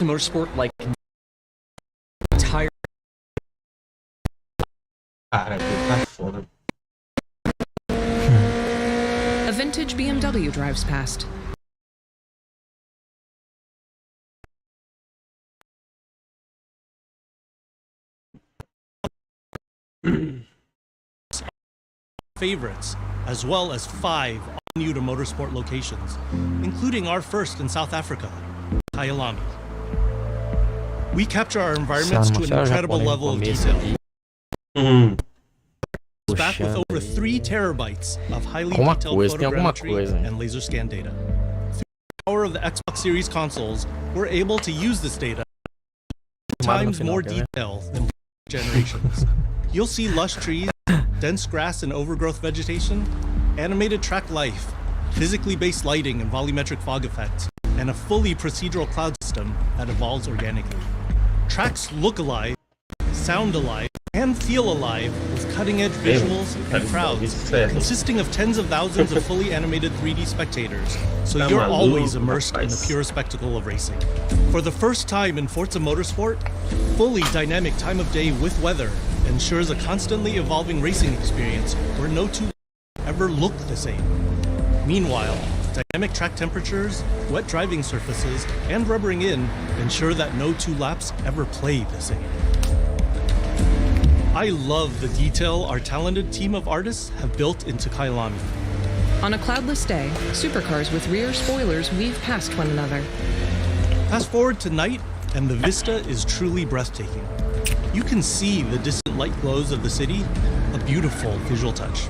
motorsport like entire. Cara, tá foda. A vintage BMW drives past. Favorites, as well as 5 all-new to motorsport locations, including our first in South Africa, Kyalami. We capture our environments to an incredible level of detail. Back with over 3 terabytes of highly detailed photogrammetry and laser scan data. Through the power of the Xbox Series consoles, we're able to use this data times more detail than generations. You'll see lush trees, dense grass and overgrowth vegetation, animated track life, physically based lighting and volumetric fog effects, and a fully procedural cloud system that evolves organically. Tracks look alive, sound alive, and feel alive with cutting-edge visuals and crowds consisting of tens of thousands of fully animated 3D spectators, so you're always immersed in the pure spectacle of racing. For the first time in Forza Motorsport, fully dynamic time of day with weather ensures a constantly evolving racing experience where no two ever look the same. Meanwhile, dynamic track temperatures, wet driving surfaces, and rubbering in ensure that no 2 laps ever play the same. I love the detail our talented team of artists have built into Kyalami. On a cloudless day, supercars with rear spoilers weave past one another. Fast forward to night, and the vista is truly breathtaking. You can see the distant light glows of the city, a beautiful visual touch.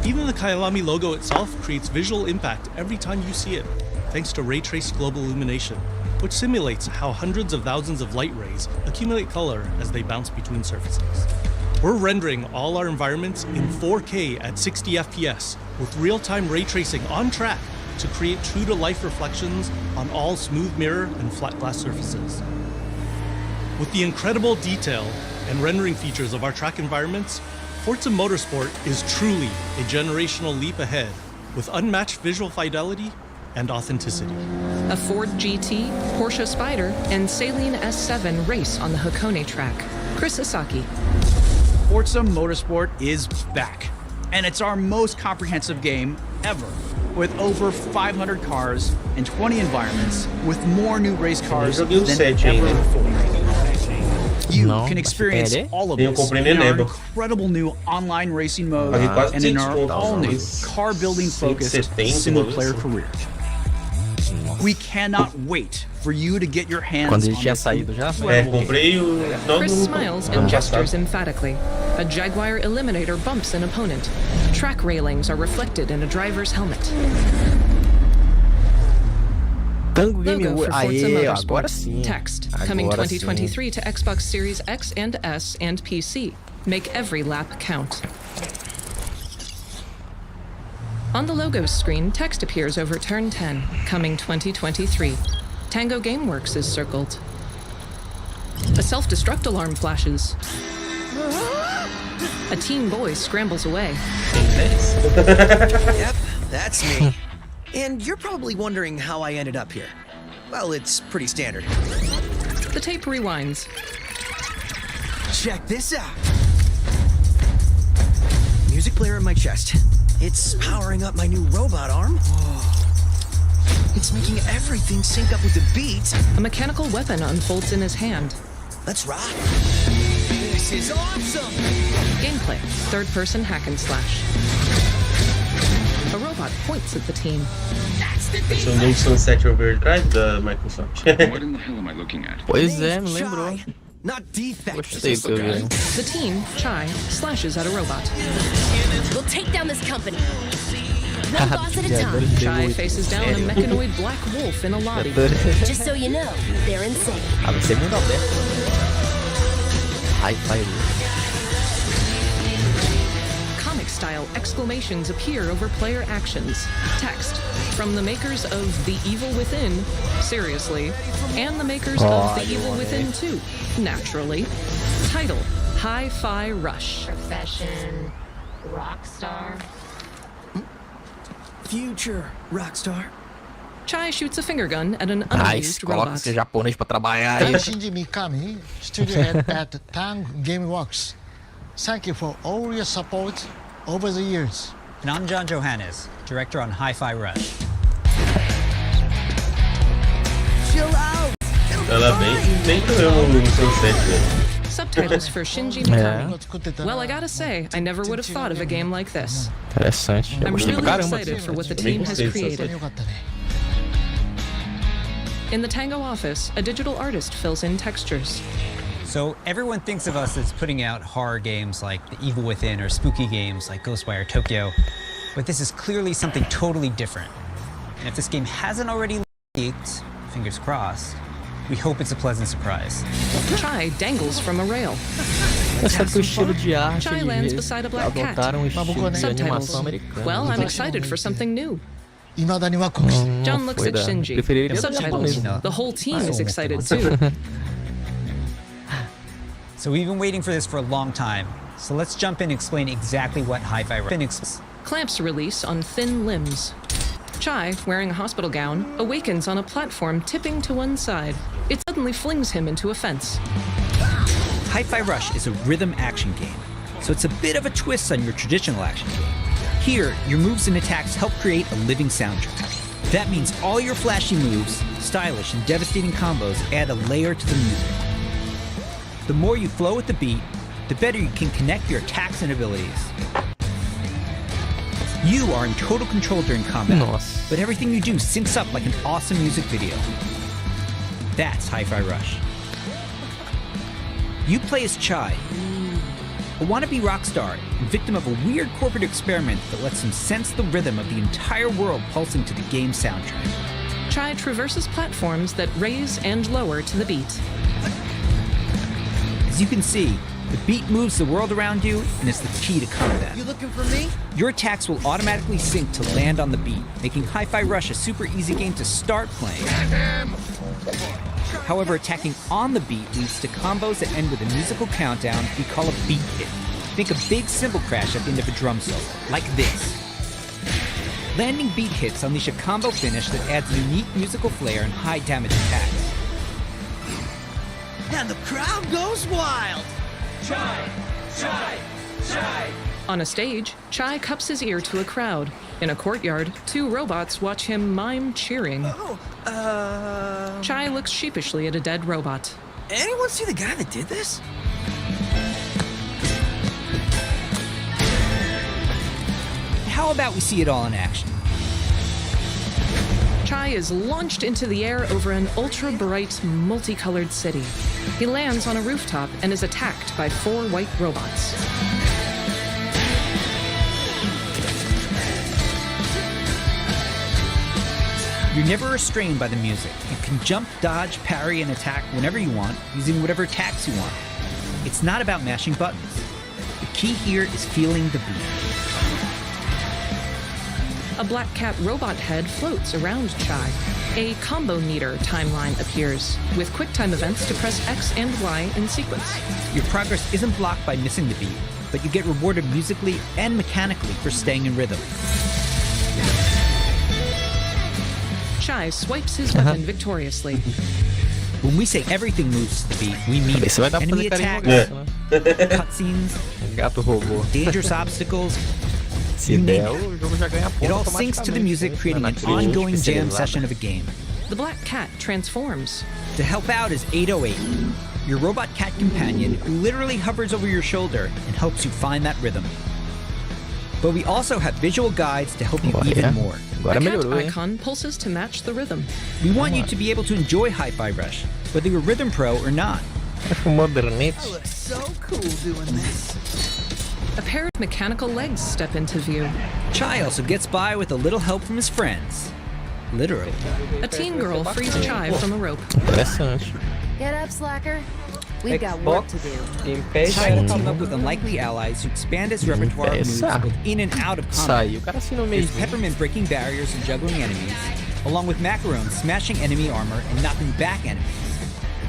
Even the Kyalami logo itself creates visual impact every time you see it, thanks to ray-traced global illumination, which simulates how hundreds of thousands of light rays accumulate color as they bounce between surfaces. We're rendering all our environments in 4K at 60 FPS with real-time ray tracing on track to create true-to-life reflections on all smooth mirror and flat glass surfaces. With the incredible detail and rendering features of our track environments, Forza Motorsport is truly a generational leap ahead with unmatched visual fidelity and authenticity. A Ford GT, Porsche Spyder, and Saleen S7 race on the Hakone track. Chris Asaki. Forza Motorsport is back, and it's our most comprehensive game ever, with over 500 cars and 20 environments, with more new race cars than ever before. You can experience all of this in our incredible new online racing mode and in our all-new car-building focused single-player career. We cannot wait for you to get your hands on Chris smiles and gestures emphatically. A Jaguar Eliminator bumps an opponent. Track railings are reflected in a driver's helmet. Logo for Forza Motorsport. Text. Coming 2023 to Xbox Series X and S and PC. Make every lap count. On the logos screen, text appears over turn 10, coming 2023. Tango Gameworks is circled. A self-destruct alarm flashes. A teen boy scrambles away. Yep, that's me. And you're probably wondering how I ended up here. Well, it's pretty standard. The tape rewinds. Check this out. Music player in my chest. It's powering up my new robot arm. It's making everything sync up with the beat. A mechanical weapon unfolds in his hand. Let's rock. This is awesome. Gameplay, third-person hack and slash. A robot points at the team. Esse é o novo Sunset Overdrive da Microsoft. What in the hell am I looking at? Pois é, me lembrou. Not defect. Gostei do jogo. The team, Chai, slashes at a robot. We'll take down this company. One boss at a time. Chai faces down a mechanoid black wolf in a lobby. Just so you know, they're insane. Ah, vai ser mundo aberto. Hi-Fi. Comic-style exclamations appear over player actions. Text. From the makers of The Evil Within, seriously, and the makers of The Evil Within 2, naturally. Title, Hi-Fi Rush. Profession, rock star. Future rockstar. Chai shoots a finger gun at an unused Coloca robot. esse japonês pra trabalhar aí. Shinji Mikami, studio head at Tang Gameworks. Thank you for all your support over the years. And I'm John Johannes, director on Hi-Fi Rush. Chill out. Ela bem cruel no Sunset, velho. Subtitles for Shinji Mikami. Well, I gotta say, I never would have thought of a game like this. Interessante. I'm Gostei pra really caramba. excited for what the team has created. In the Tango office, a digital artist fills in textures. So everyone thinks of us as putting out horror games like The Evil Within or spooky games like Ghostwire Tokyo, but this is clearly something totally different. And if this game hasn't already leaked, fingers crossed, we hope it's a pleasant surprise. Chai dangles from a rail. Essa que o estilo de arte Chai lands beside a black cat. adotaram um estilo de Subtitles. animação americana. Well, I'm excited for something new. Mm. John looks at Shinji. Preferiria Subtitles. japonês. The whole team is excited too. So we've been waiting for this for a long time. So let's jump in and explain exactly what Hi-Fi Rush is. Clamps release on thin limbs. Chai, wearing a hospital gown, awakens on a platform tipping to one side. It suddenly flings him into a fence. Hi-Fi Rush is a rhythm action game, so it's a bit of a twist on your traditional action game. Here, your moves and attacks help create a living soundtrack. That means all your flashy moves, stylish and devastating combos add a layer to the music. The more you flow with the beat, the better you can connect your attacks and abilities. You are in total control during combat, Nossa. but everything you do syncs up like an awesome music video. That's Hi-Fi Rush. You play as Chai, a wannabe rock star and victim of a weird corporate experiment that lets him sense the rhythm of the entire world pulsing to the game's soundtrack. Chai traverses platforms that raise and lower to the beat. As you can see, the beat moves the world around you and is the key to combat. You looking for me? Your attacks will automatically sync to land on the beat, making Hi-Fi Rush a super easy game to start playing. However, attacking on the beat leads to combos that end with a musical countdown we call a beat hit. Think a big cymbal crash at the end of a drum solo, like this. Landing beat hits unleash a combo finish that adds unique musical flair and high damage attacks. And the crowd goes wild. On a stage, Chai cups his ear to a crowd. In a courtyard, two robots watch him mime cheering. Chai looks sheepishly at a dead robot. Anyone see the guy that did this? How about we see it all in action? Chai is launched into the air over an ultra-bright, multicolored city. He lands on a rooftop and is attacked by 4 white robots. You're never restrained by the music. You can jump, dodge, parry, and attack whenever you want, using whatever attacks you want. It's not about mashing buttons. The key here is feeling the beat. A black cat robot head floats around Chai. A combo meter timeline appears, with QuickTime events to press X and Y in sequence. Your progress isn't blocked by missing the beat, but you get rewarded musically and mechanically for staying in rhythm. Chai swipes his weapon victoriously. When we say everything moves to the beat, we mean Esse vai dar pra enemy fazer carinho no attacks, gato, né? cutscenes, Gato robô. dangerous obstacles. Se You name der, it. o jogo já ganha ponto It all syncs to the music, creating an ongoing jam session of a game. The black cat transforms. To help out is 808, your robot cat companion who literally hovers over your shoulder and helps you find that rhythm. But we also have visual guides to help you even more. Agora A cat melhorou, hein? icon pulses to match the rhythm. We want you to be able to enjoy Hi-Fi Rush, whether you're a rhythm pro or not. Acho modernete. So cool doing this. A pair of mechanical legs step into view. Chai also gets by with a little help from his friends. Literally. A teen girl frees Chai from a rope. Interessante. Get up, slacker. We've got work to do. Chai will team up with unlikely allies who expand his repertoire of moves both in and out of combat. Saiu, o cara assinou There's mesmo. Peppermint breaking barriers and juggling enemies, along with Macaron smashing enemy armor and knocking back enemies.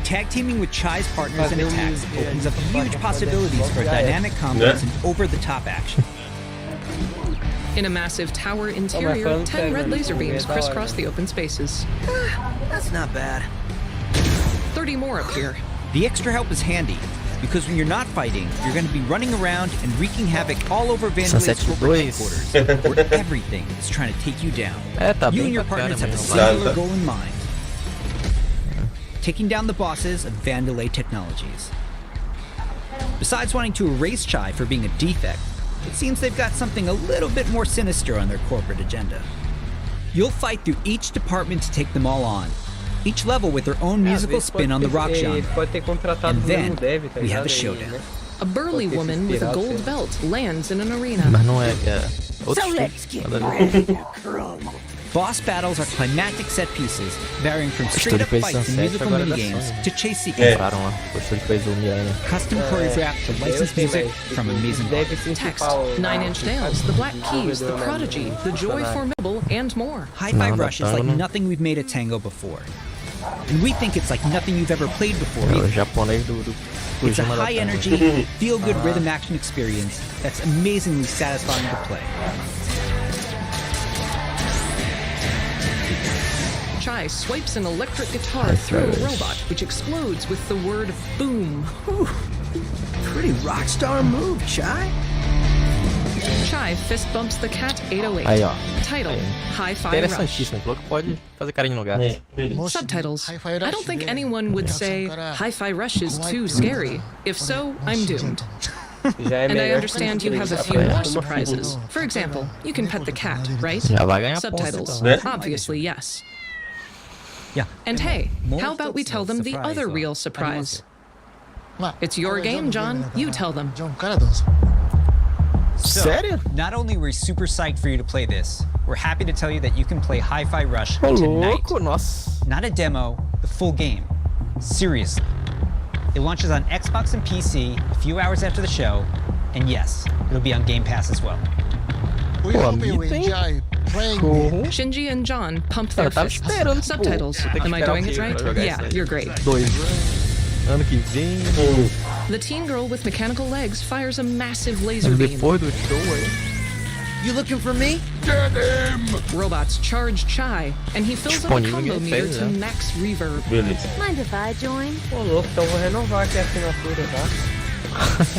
Tag teaming with Chai's partners and attacks opens up huge possibilities for dynamic combos and over-the-top action. In a massive tower interior, 10 red laser beams crisscross the open spaces. That's not bad. 30 more appear. The extra help is handy, because when you're not fighting, you're going to be running around and wreaking havoc all over Vandala's corporate headquarters, where everything is trying to take you down. You and your partners have a singular goal in mind. Taking down the bosses of Vandalay Technologies. Besides wanting to erase Chai for being a defect, it seems they've got something a little bit more sinister on their corporate agenda. You'll fight through each department to take them all on, each level with their own musical spin on the rock genre. And then we have the showdown. A burly woman with a gold belt lands in an arena. Mas não é que é outro So estilo. let's get Nada a ver. ready to crumble. Boss battles are climactic set pieces, varying from straight up Depois de fights and Sunset, musical agora dá minigames som. to chase sequences. Compraram lá. Gostou de coisa do Miranha. Custom choreographed to licensed music from amazing artists. Text, 9 Inch Nails, The Black Keys, The Prodigy, The Joy Formidable, and more. Hi-Fi No, Rush is no, like no. nothing we've made at Tango before. And we think it's like nothing you've ever played before É o either. japonês do It's a Kojima da high-energy, feel-good rhythm action experience that's amazingly satisfying to play. Chai swipes an electric guitar through a robot, which explodes with the word boom. Pretty rock star move, Chai. Chai fist bumps the cat 808. Aí, ó. Title, Hi-Fi Rush. Interessantíssimo. Falou que pode fazer carinho no gato. Subtitles. Hi-Fi I Rush, don't think yeah. anyone would say Hi-Fi Rush is too scary. If so, I'm doomed. And I understand you have a few more surprises. For example, you can pet the cat, right? Já vai ganhar ponto, Subtitles. então. Obviously, yes. Yeah. And hey, More how about we tell them the surprise, other ó. real surprise? Ma, It's your olha, game, John. John, You tell them. John, cara dança. Sério? Not only were we super psyched for you to play this, we're happy to tell you that you can play Hi-Fi Rush Ô, tonight. louco, nossa. Not a demo, the full game. Seriously. It launches on Xbox and PC a few hours after the show, and yes, it'll be on Game Pass as well. We Pô, hope you amigo, hein? enjoy playing Uhum. Shinji and John pump their Eu tava fists. esperando, pô. Subtitles. Vou ter que Am I esperar doing o it quê right? pra jogar Yeah, isso aí? you're great. 2 anos. Ano que vem. The teen girl with mechanical legs fires a massive laser beam. Depois do show aí. You looking for me? Robots charge Chai, and he fills up a Disponível combo em meter Game to Pass, né? max reverb. Beleza. Mind if I join? Ô louco, então vou renovar aqui a assinatura, tá?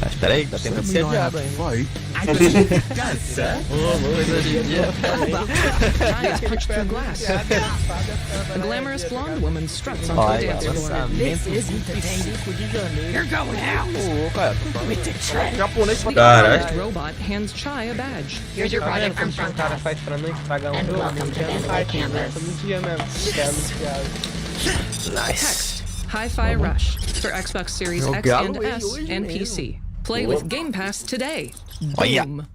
Mas peraí, tá tentando ser adiado ainda. Chai is punched through glass. A glamorous blonde woman struts onto a Olha, dance floor. This isn't the day. You're going out Ô, cara, with the train. japonês pra The Caralho. organized robot hands Chai a badge. Here's your project from O cara Frontline. faz pra não estragar um And jogo, welcome não to tinha Vandalay parte, né? Campus. Todo dia mesmo, que é anunciado. Text, Hi-Fi Rush for Xbox Series Eu X and galo ele S hoje and mesmo. PC. Play with Game Pass today. Olha. Boom.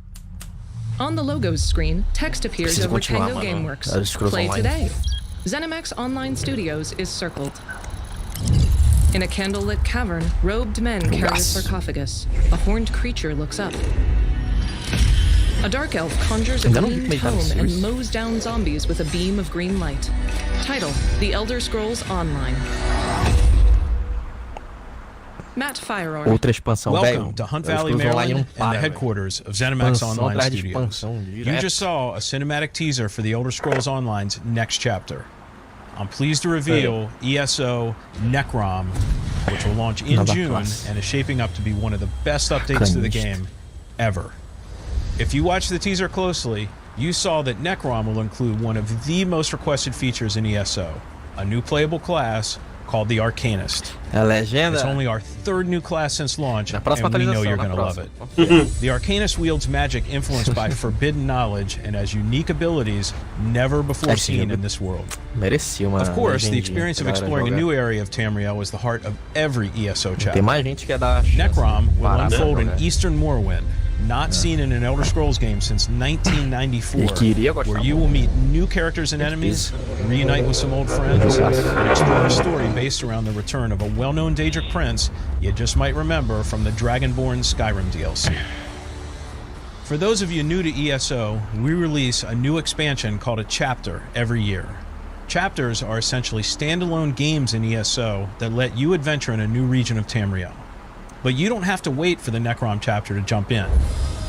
On the logos screen, text appears Preciso over continuar, Tango mano. GameWorks. Elder Scrolls Play Online. today. ZeniMax Online Studios is circled. In a candlelit cavern, robed men carry a Yes. sarcophagus. A horned creature looks up. A dark elf conjures a Ainda não vi green como ele tá no tome and Series. mows down zombies with a beam of green light. Title, The Elder Scrolls Online. Matt Firearm. Outra expansão, velho. Welcome to Hunt Elder Valley, Scrolls Online Maryland, não and para, the velho. headquarters of ZeniMax Expansão Online atrás de Studios. expansão, You direto. just saw a cinematic teaser for the Elder Scrolls Online's next chapter. I'm pleased to reveal ESO Necrom, which will launch in Nova June class. and is shaping up to be one of the best updates to the game ever. If you watch the teaser closely, you saw that Necrom will include one of the most requested features in ESO, a new playable class called the Arcanist. A legenda. It's only our third new class since launch, Na próxima and we know atualização, you're na going to love próxima. it. The Arcanist wields magic influenced by forbidden knowledge and has unique abilities never before seen in this world. Merecia uma Of course, the legendinha experience of pra galera exploring a jogar. new area of Tamriel is the heart of every ESO Tem chapter. mais gente que é da chance Necrom de will parar pra unfold in jogar. Eastern Morrowind, not seen in an Elder Scrolls game since 1994, E queria gostar where you muito. will meet new characters and enemies, reunite with some old friends, and explore a story based around the return of a well-known Daedric prince you just might remember from the Dragonborn Skyrim DLC. For those of you new to ESO, we release a new expansion called a chapter every year. Chapters are essentially standalone games in ESO that let you adventure in a new region of Tamriel. But you don't have to wait for the Necrom chapter to jump in.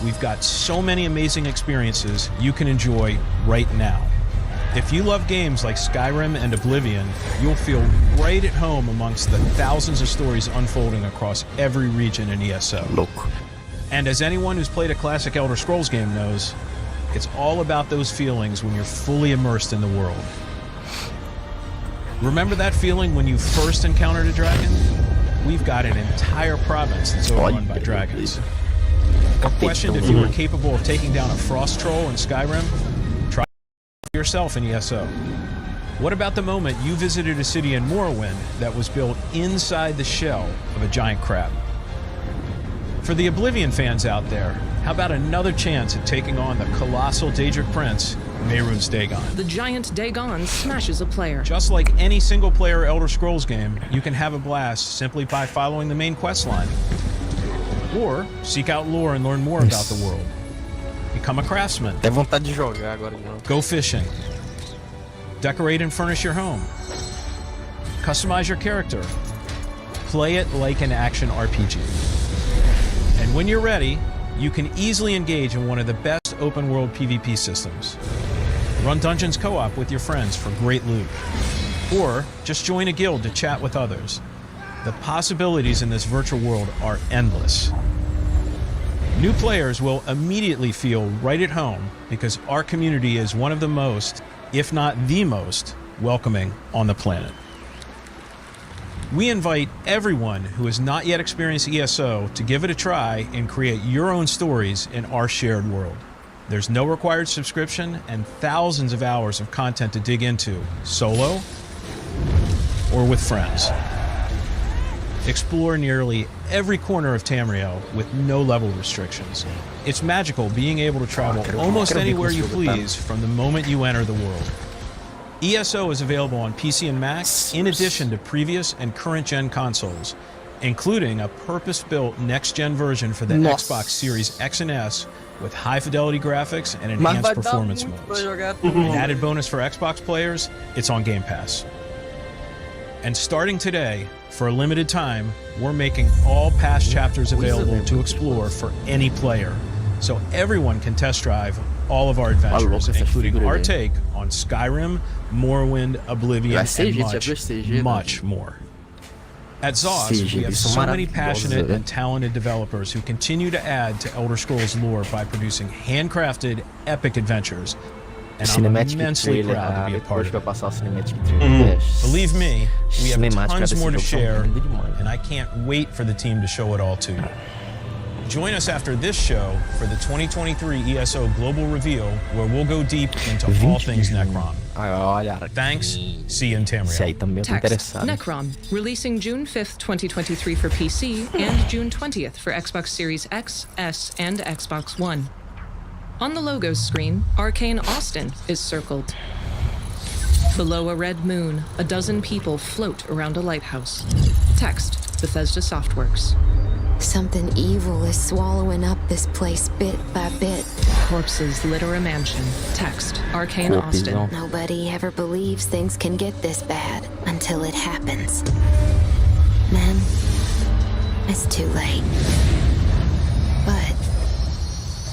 we've got so many amazing experiences you can enjoy right now. If you love games like Skyrim and Oblivion, you'll feel right at home amongst the thousands of stories unfolding across every region in ESO. Look. And as anyone who's played a classic Elder Scrolls game knows, it's all about those feelings when you're fully immersed in the world. Remember that feeling when you first encountered a dragon? We've got an entire province that's overrun by dragons. Or questioned if you were capable of taking down a frost troll in Skyrim? Try it yourself in ESO. What about the moment you visited a city in Morrowind that was built inside the shell of a giant crab? For the Oblivion fans out there, how about another chance at taking on the colossal Daedric Prince, Mehrunes Dagon? The giant Dagon smashes a player. Just like any single-player Elder Scrolls game, you can have a blast simply by following the main quest line. Or seek out lore and learn more about the world. Become a craftsman. Tem vontade de jogar agora de novo. Go fishing. Decorate and furnish your home. Customize your character. Play it like an action RPG. And when you're ready, you can easily engage in one of the best open-world PvP systems. Run dungeons co-op with your friends for great loot. Or just join a guild to chat with others. The possibilities in this virtual world are endless. New players will immediately feel right at home because our community is one of the most, if not the most, welcoming on the planet. We invite everyone who has not yet experienced ESO to give it a try and create your own stories in our shared world. There's no required subscription and thousands of hours of content to dig into, solo or with friends. Explore nearly every corner of Tamriel with no level restrictions. It's magical being able to travel almost anywhere you please from the moment you enter the world. ESO is available on PC and Mac, in addition to previous and current-gen consoles, including a purpose-built next-gen version for the Xbox Series X and S with high-fidelity graphics and enhanced performance modes. An added bonus for Xbox players, it's on Game Pass. And starting today, for a limited time, we're making all past chapters available to explore for any player, so everyone can test drive all of our adventures, including our take on Skyrim, Morrowind, Oblivion, and much more. At ZOS, we have so many passionate and talented developers who continue to add to Elder Scrolls lore by producing handcrafted, epic adventures, and I'm immensely proud to be a part of it. Believe me, we have tons more to share, and I can't wait for the team to show it all to you. Join us after this show for the 2023 ESO Global Reveal, where we'll go deep into all things Necron. Thanks. See you in Tamriel. Text, Necron, releasing June 5th, 2023 for PC and June 20th for Xbox Series X, S, and Xbox One. On the logo's screen, Arcane Austin is circled. Below a red moon, a dozen people float around a lighthouse. Text, Bethesda Softworks. Something evil is swallowing up this place bit by bit. Corpses litter a mansion. Text, Arcane Austin. Nobody ever believes things can get this bad until it happens. Then, it's too late. But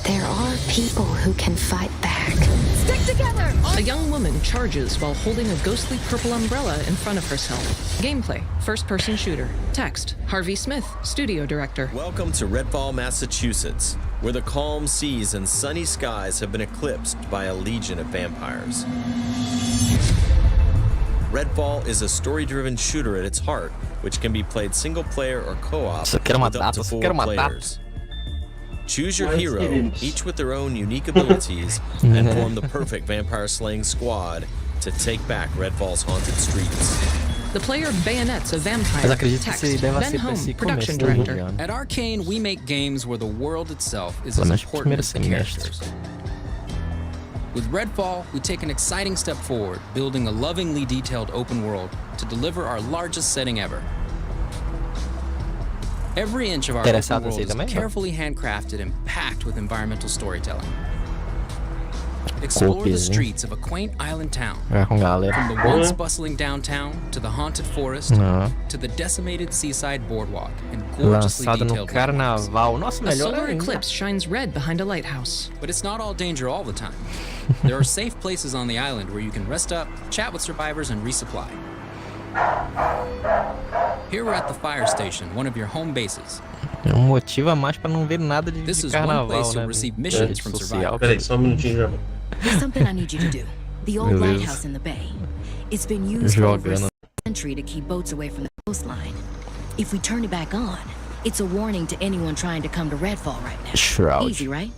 there are people who can fight back. Stick together! A young woman charges while holding a ghostly purple umbrella in front of herself. Gameplay, first-person shooter. Text, Harvey Smith, studio director. Welcome to Redfall, Massachusetts, where the calm seas and sunny skies have been eclipsed by a legion of vampires. Redfall is a story-driven shooter at its heart, which can be played single-player or co-op with up to 4 players. Choose your hero, each with their own unique abilities, and form the perfect vampire-slaying squad to take back Redfall's haunted streets. The player bayonets a vampire. Text, Ben Home, production director. At Arcane, we make games where the world itself is as important as the characters. With Redfall, we take an exciting step forward, building a lovingly detailed open world to deliver our largest setting ever. Every inch of our open world is carefully handcrafted and packed with environmental storytelling. Explore the streets of a quaint island town. Com galera. From the once bustling downtown to the haunted forest to the decimated seaside boardwalk and gorgeously Lançado no detailed carnaval. Nossa, A melhor solar ainda. eclipse shines red behind a lighthouse. But it's not all danger all the time. There are safe places on the island where you can rest up, chat with survivors, and resupply. Here we're at the fire station, one of your home bases. É motivo a mais pra não ver nada de This is carnaval, one place né? you'll receive missions from survivors. Peraí, só um minutinho já. There's something I need you to do. The old lighthouse in the bay. It's been used for over a century to keep boats away from the coastline. If we turn it back on, it's a warning to anyone trying to come to Redfall right now. Shroud. Easy, right?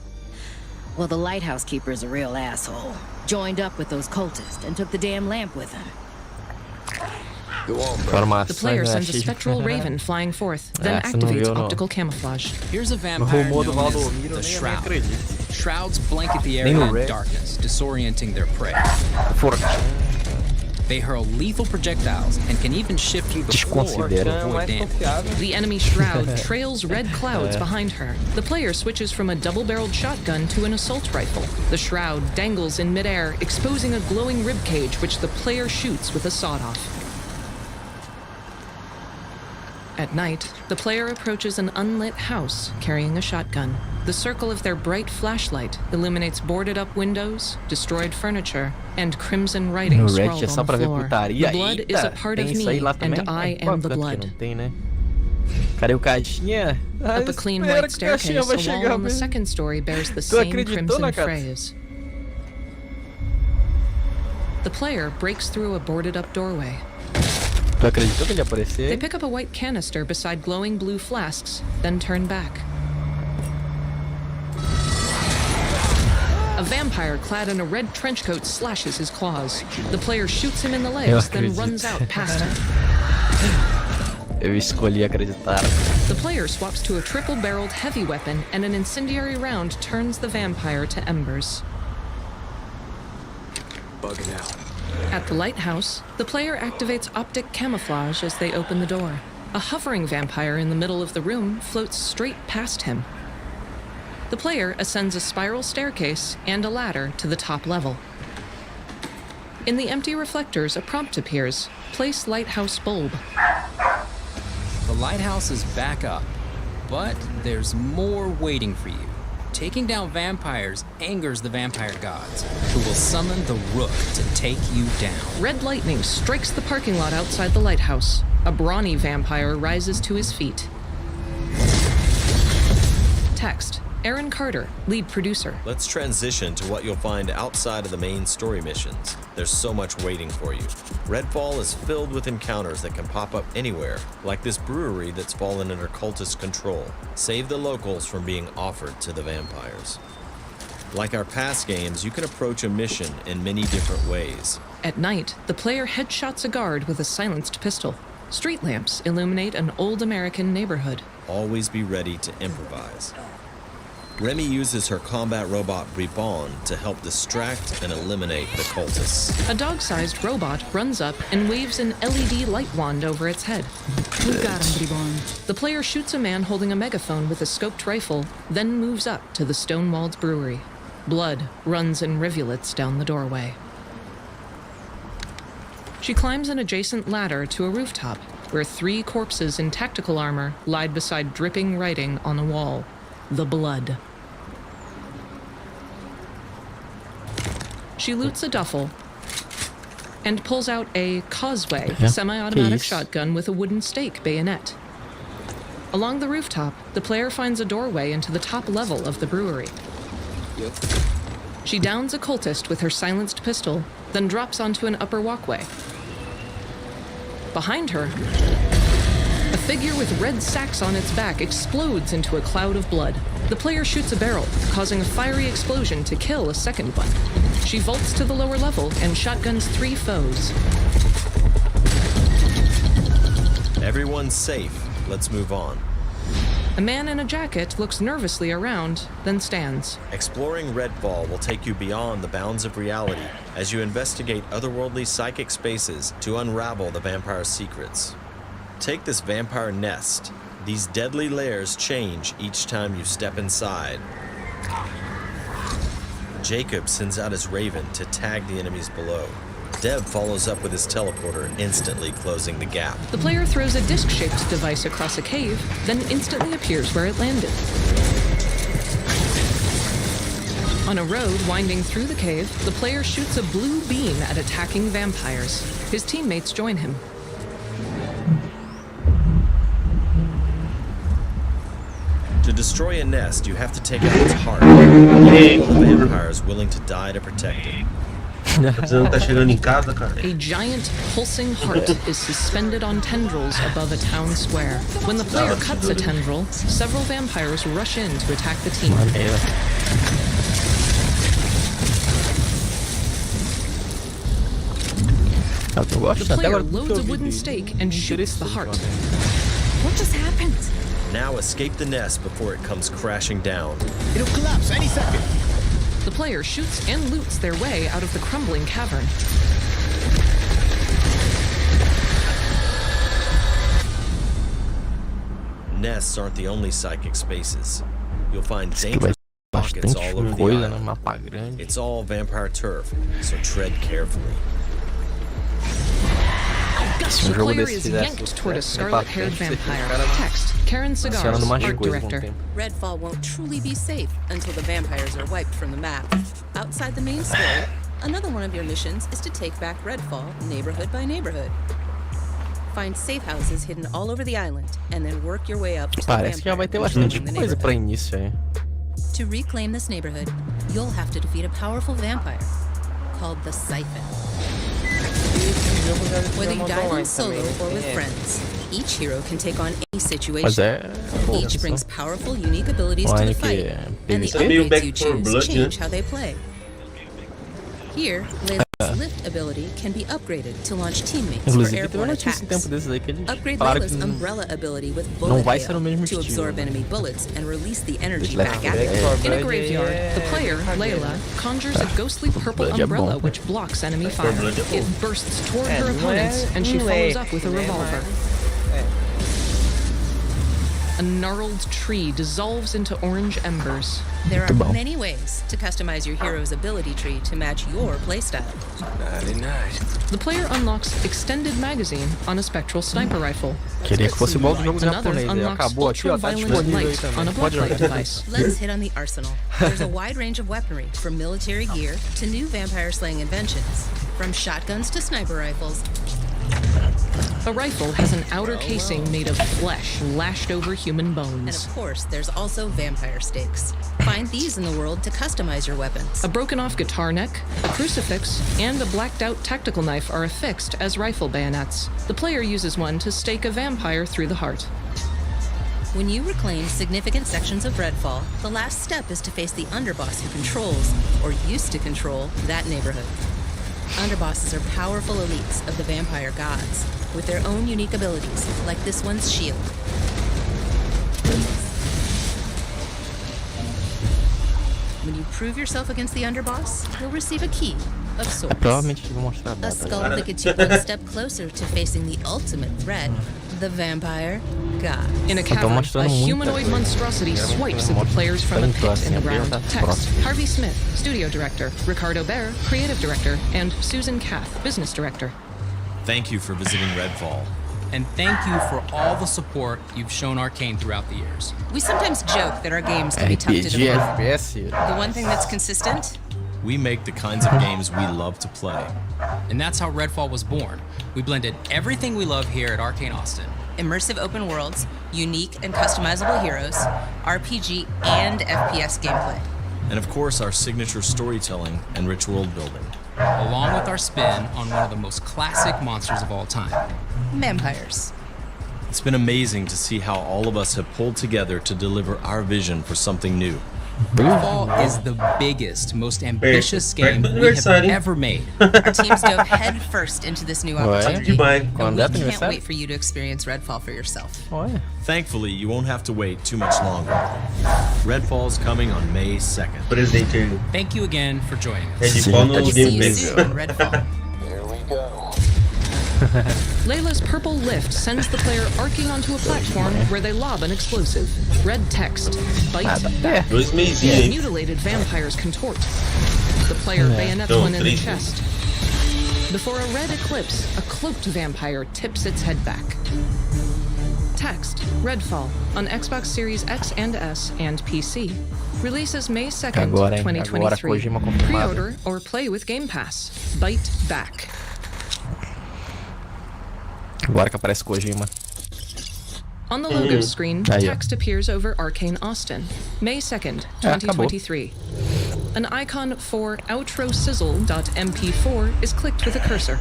Well, the lighthouse keeper is a real asshole. Joined up with those cultists and took the damn lamp with him. The player sends a spectral raven flying forth, then activates optical camouflage. Here's a vampire known as the Shroud. Shrouds blanket the area in darkness, disorienting their prey. They hurl lethal projectiles and can even shift through the floor to avoid damage. The enemy Shroud trails red clouds behind her. The player switches from a double-barreled shotgun to an assault rifle. The Shroud dangles in midair, exposing a glowing ribcage which the player shoots with a sawed-off. At night, the player approaches an unlit house carrying a shotgun. The circle of their bright flashlight illuminates boarded-up windows, destroyed furniture, and crimson writing scrawled on the floor. The blood is a part of me, and I am the blood. Cadê o caixinha? Up a clean white staircase, a wall on the second story bears the same crimson phrase. The player breaks through a boarded-up doorway. Tu acreditou que ele ia aparecer? They pick up a white canister beside glowing blue flasks, then turn back. A vampire clad in a red trench coat slashes his claws. The player shoots him in the legs, then runs out past him. Eu escolhi acreditar. The player swaps to a triple-barreled heavy weapon, and an incendiary round turns the vampire to embers. Bugging out. At the lighthouse, the player activates optic camouflage as they open the door. A hovering vampire in the middle of the room floats straight past him. The player ascends a spiral staircase and a ladder to the top level. In the empty reflectors, a prompt appears. Place lighthouse bulb. The lighthouse is back up, but there's more waiting for you. Taking down vampires angers the vampire gods, who will summon the Rook to take you down. Red lightning strikes the parking lot outside the lighthouse. A brawny vampire rises to his feet. Text: Aaron Carter, lead producer. Let's transition to what you'll find outside of the main story missions. There's so much waiting for you. Redfall is filled with encounters that can pop up anywhere, like this brewery that's fallen under cultist control. Save the locals from being offered to the vampires. Like our past games, you can approach a mission in many different ways. At night, the player headshots a guard with a silenced pistol. Street lamps illuminate an old American neighborhood. Always be ready to improvise. Remy uses her combat robot Reborn to help distract and eliminate the cultists. A dog-sized robot runs up and waves an LED light wand over its head. We've got him, Reborn. The player shoots a man holding a megaphone with a scoped rifle, then moves up to the stone-walled brewery. Blood runs in rivulets down the doorway. She climbs an adjacent ladder to a rooftop, where 3 corpses in tactical armor lie beside dripping writing on a wall. The blood. She loots a duffel and pulls out a Causeway semi-automatic shotgun with a wooden stake bayonet. Along the rooftop, the player finds a doorway into the top level of the brewery. She downs a cultist with her silenced pistol, then drops onto an upper walkway. Behind her, a figure with red sacks on its back explodes into a cloud of blood. The player shoots a barrel, causing a fiery explosion to kill a second one. She vaults to the lower level and shotguns 3 foes. Everyone's safe. Let's move on. A man in a jacket looks nervously around, then stands. Exploring Redfall will take you beyond the bounds of reality as you investigate otherworldly psychic spaces to unravel the vampire's secrets. Take this vampire nest. These deadly layers change each time you step inside. Jacob sends out his raven to tag the enemies below. Dev follows up with his teleporter, instantly closing the gap. The player throws a disc-shaped device across a cave, then instantly appears where it landed. On a road winding through the cave, the player shoots a blue beam at attacking vampires. His teammates join him. To destroy a nest, you have to take out its heart. The vampires willing to die to protect it. A giant, pulsing heart is suspended on tendrils above a town square. When the player cuts a tendril, several vampires rush in to attack the team. The player loads a wooden stake and shoots the heart. What just happened? Now escape the nest before it comes crashing down. It'll collapse any second. The player shoots and loots their way out of the crumbling cavern. Nests aren't the only psychic spaces. You'll find dangerous pockets all over the island. It's all vampire turf, so tread carefully. The player is yanked toward a scarlet-haired vampire. Text, Karen Cigars, art director. Redfall won't truly be safe until the vampires are wiped from the map. Outside the main story, another one of your missions is to take back Redfall, neighborhood by neighborhood. Find safe houses hidden all over the island, and then work your way up to the Parece que já vai ter bastante coisa pra início aí. To reclaim this neighborhood, you'll have to defeat a powerful vampire called the Siphon. Whether you dive in solo or with friends, each hero can take on any situation. Each brings powerful, unique abilities to the fight, and the upgrades you choose change how they play. Here, Layla's lift ability can be upgraded to launch teammates for airborne attacks. Upgrade Layla's umbrella ability with bullet hail to absorb enemy bullets and release the energy back at them. In a graveyard, the player, Layla, conjures a ghostly purple umbrella which blocks enemy fire. It bursts toward her opponents, and she follows up with a revolver. A gnarled tree dissolves into orange embers. There are many ways to customize your hero's ability tree to match your playstyle. Very nice. The player unlocks extended magazine on a spectral sniper rifle. Queria que fosse igual do jogo Another japonês, aí unlocks acabou aqui, ó, tá ultraviolet disponível aí light on a também. Pode blacklight jogar. device. Let's hit on the arsenal. There's a wide range of weaponry, from military gear to new vampire-slaying inventions. From shotguns to sniper rifles. A rifle has an outer casing made of flesh lashed over human And bones. of course, there's also vampire stakes. Find these in the world to customize your weapons. A broken-off guitar neck, a crucifix, and a blacked-out tactical knife are affixed as rifle bayonets. The player uses one to stake a vampire through the heart. When you reclaim significant sections of Redfall, the last step is to face the underboss who controls, or used to control, that neighborhood. Underbosses are powerful elites of the vampire gods, with their own unique abilities, like this one's shield. When you prove yourself against the underboss, you'll receive a key of sorts. Provavelmente eles vão mostrar a A data. skull that gets you one step closer to facing the ultimate threat, the vampire god. In a cavern, a humanoid monstrosity swipes at the players from a pit in the ground. Text, Harvey Smith, studio director, Ricardo Bear, creative director, and Susan Kath, business director. Thank you for visiting Redfall. And thank you for all the support you've shown Arcane throughout the years. We sometimes joke that our games can be tough to define. FPS. The one thing that's consistent? We make the kinds of games we love to play. And that's how Redfall was born. We blended everything we love here at Arcane Austin. Immersive open worlds, unique and customizable heroes, RPG and FPS gameplay. And of course, our signature storytelling and rich world building. Along with our spin on one of the most classic monsters of all time. Vampires. It's been amazing to see how all of us have pulled together to deliver our vision for something new. Redfall is the biggest, most ambitious game we have ever made. Our teams dove head first into this new opportunity. And we can't wait for you to experience Redfall for yourself. Thankfully, you won't have to wait too much longer. Redfall's coming on May 2nd. Thank you again for joining us. See you soon, Redfall. Here we go. Layla's purple lift sends the player arcing onto a platform where they lob an explosive. Red text, bite back. Mutilated vampires contort. The player bayonets one in the chest. Before a red eclipse, a cloaked vampire tips its head back. Text, Redfall, on Xbox Series X and S and PC. Releases May 2nd, 2023. Pre-order or play with Game Pass. Bite back. Agora que aparece Kojima. On the logo screen, text appears over Arcane Austin. May 2nd, 2023. An icon for outrosizzle.mp4 is clicked with a cursor.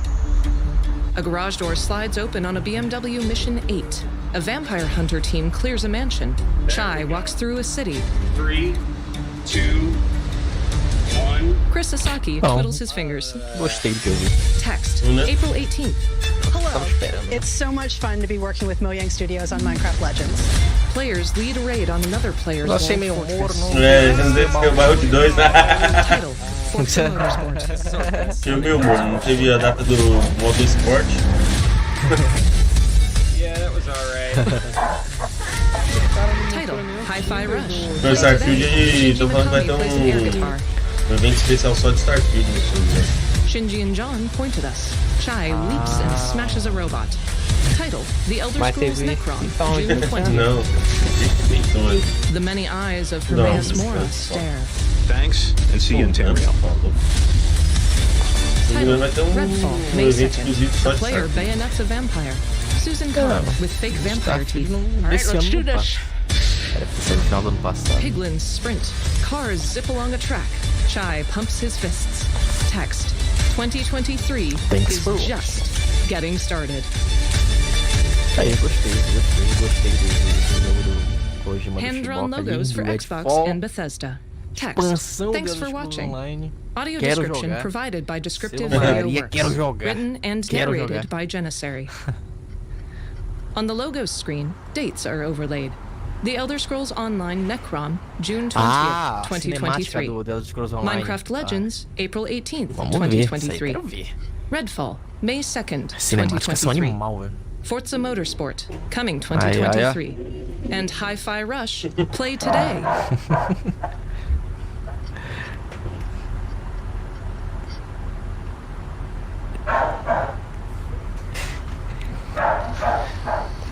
A garage door slides open on a BMW Mission 8. A vampire hunter team clears a mansion. Chai walks through a city. 3, 2, 1. Chris Sasaki twiddles his fingers. Gostei do que eu vi. Text, April 18th. Hello. It's so much fun to be working with Mojang Studios on Minecraft Legends. Players lead a raid on another player's Eu achei meio fortress. morno. Já não deve ser o bairro de 2. Title, Forza Motorsport. Tinha meio morno, não teve a data do modo esporte. Yeah, that was alright. Title, Hi-Fi Rush. No Starfield, tô falando que vai ter um evento especial só de Starfield. Shinji and John point at us. Chai leaps and smashes a robot. Title, The Elder Scrolls Necron, June 20th. Não. The many eyes of Hermaeus Mora stare. Thanks, and see you in Tamriel. Title, Redfall, May 2nd. The player bayonets a vampire. Susan Khan with fake vampire teeth. Alright, let's do this. Era pra ser no final do ano passado. Piglins sprint. Cars zip along a track. Chai pumps his fists. Text, 2023 is just getting started. Aí, gostei do jogo do Kojima. Hand-drawn logos for Xbox and Bethesda. Text, thanks for watching. Audio description provided by Descriptive Audio Works. Written and narrated by Janissary. On the logos screen, dates are overlaid. The Elder Scrolls Online Necron, June 20th, 2023. Minecraft Legends, April 18th, 2023. Redfall, May 2nd, 2023. Forza Motorsport, coming 2023. And Hi-Fi Rush, play today.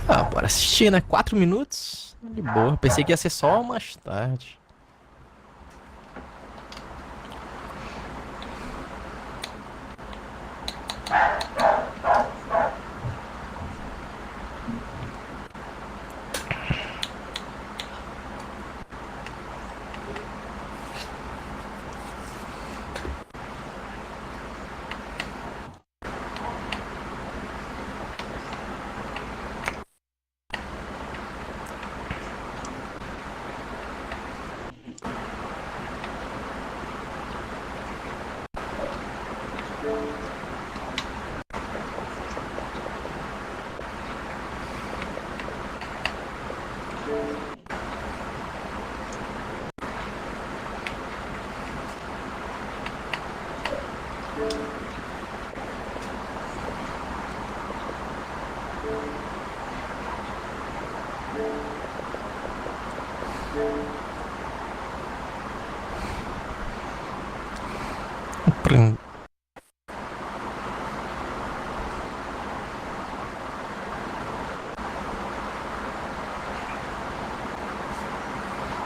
Ah, bora assistir, né? 4 minutos. De boa. Pensei que ia ser só mais tarde.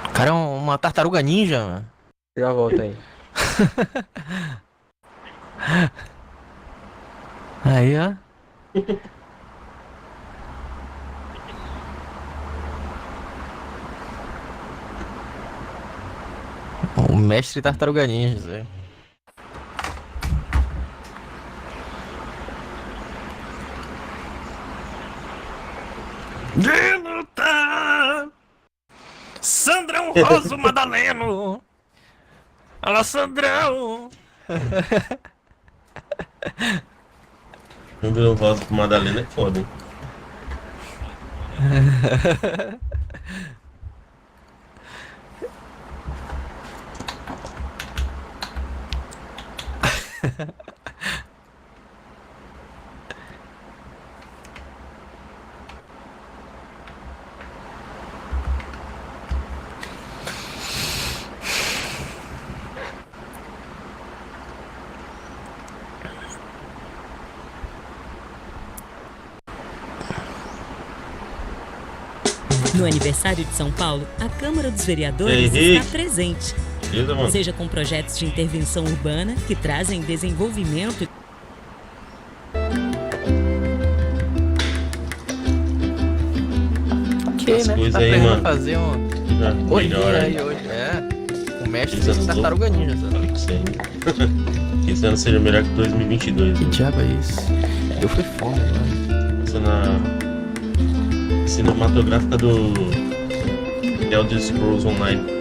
O cara é uma tartaruga ninja, mano. Já volta aí. Aí, ó. O mestre tartaruga ninja, Zé. De lutar, Sandrão Roso Madaleno. Alô, Sandrão. Sandrão Roso com Madalena é foda, hein? No aniversário de São Paulo, a Câmara dos Vereadores está presente. Seja com projetos de intervenção urbana que trazem desenvolvimento. Né? Tá aprendendo a fazer um olhinho aí hoje. O mestre do Tartaruga Ninja, sabe? Que esse ano seja melhor que 2022. Que diabo é isso? Eu fui fome, mano. Essa na cinematográfica do Elder Scrolls Online.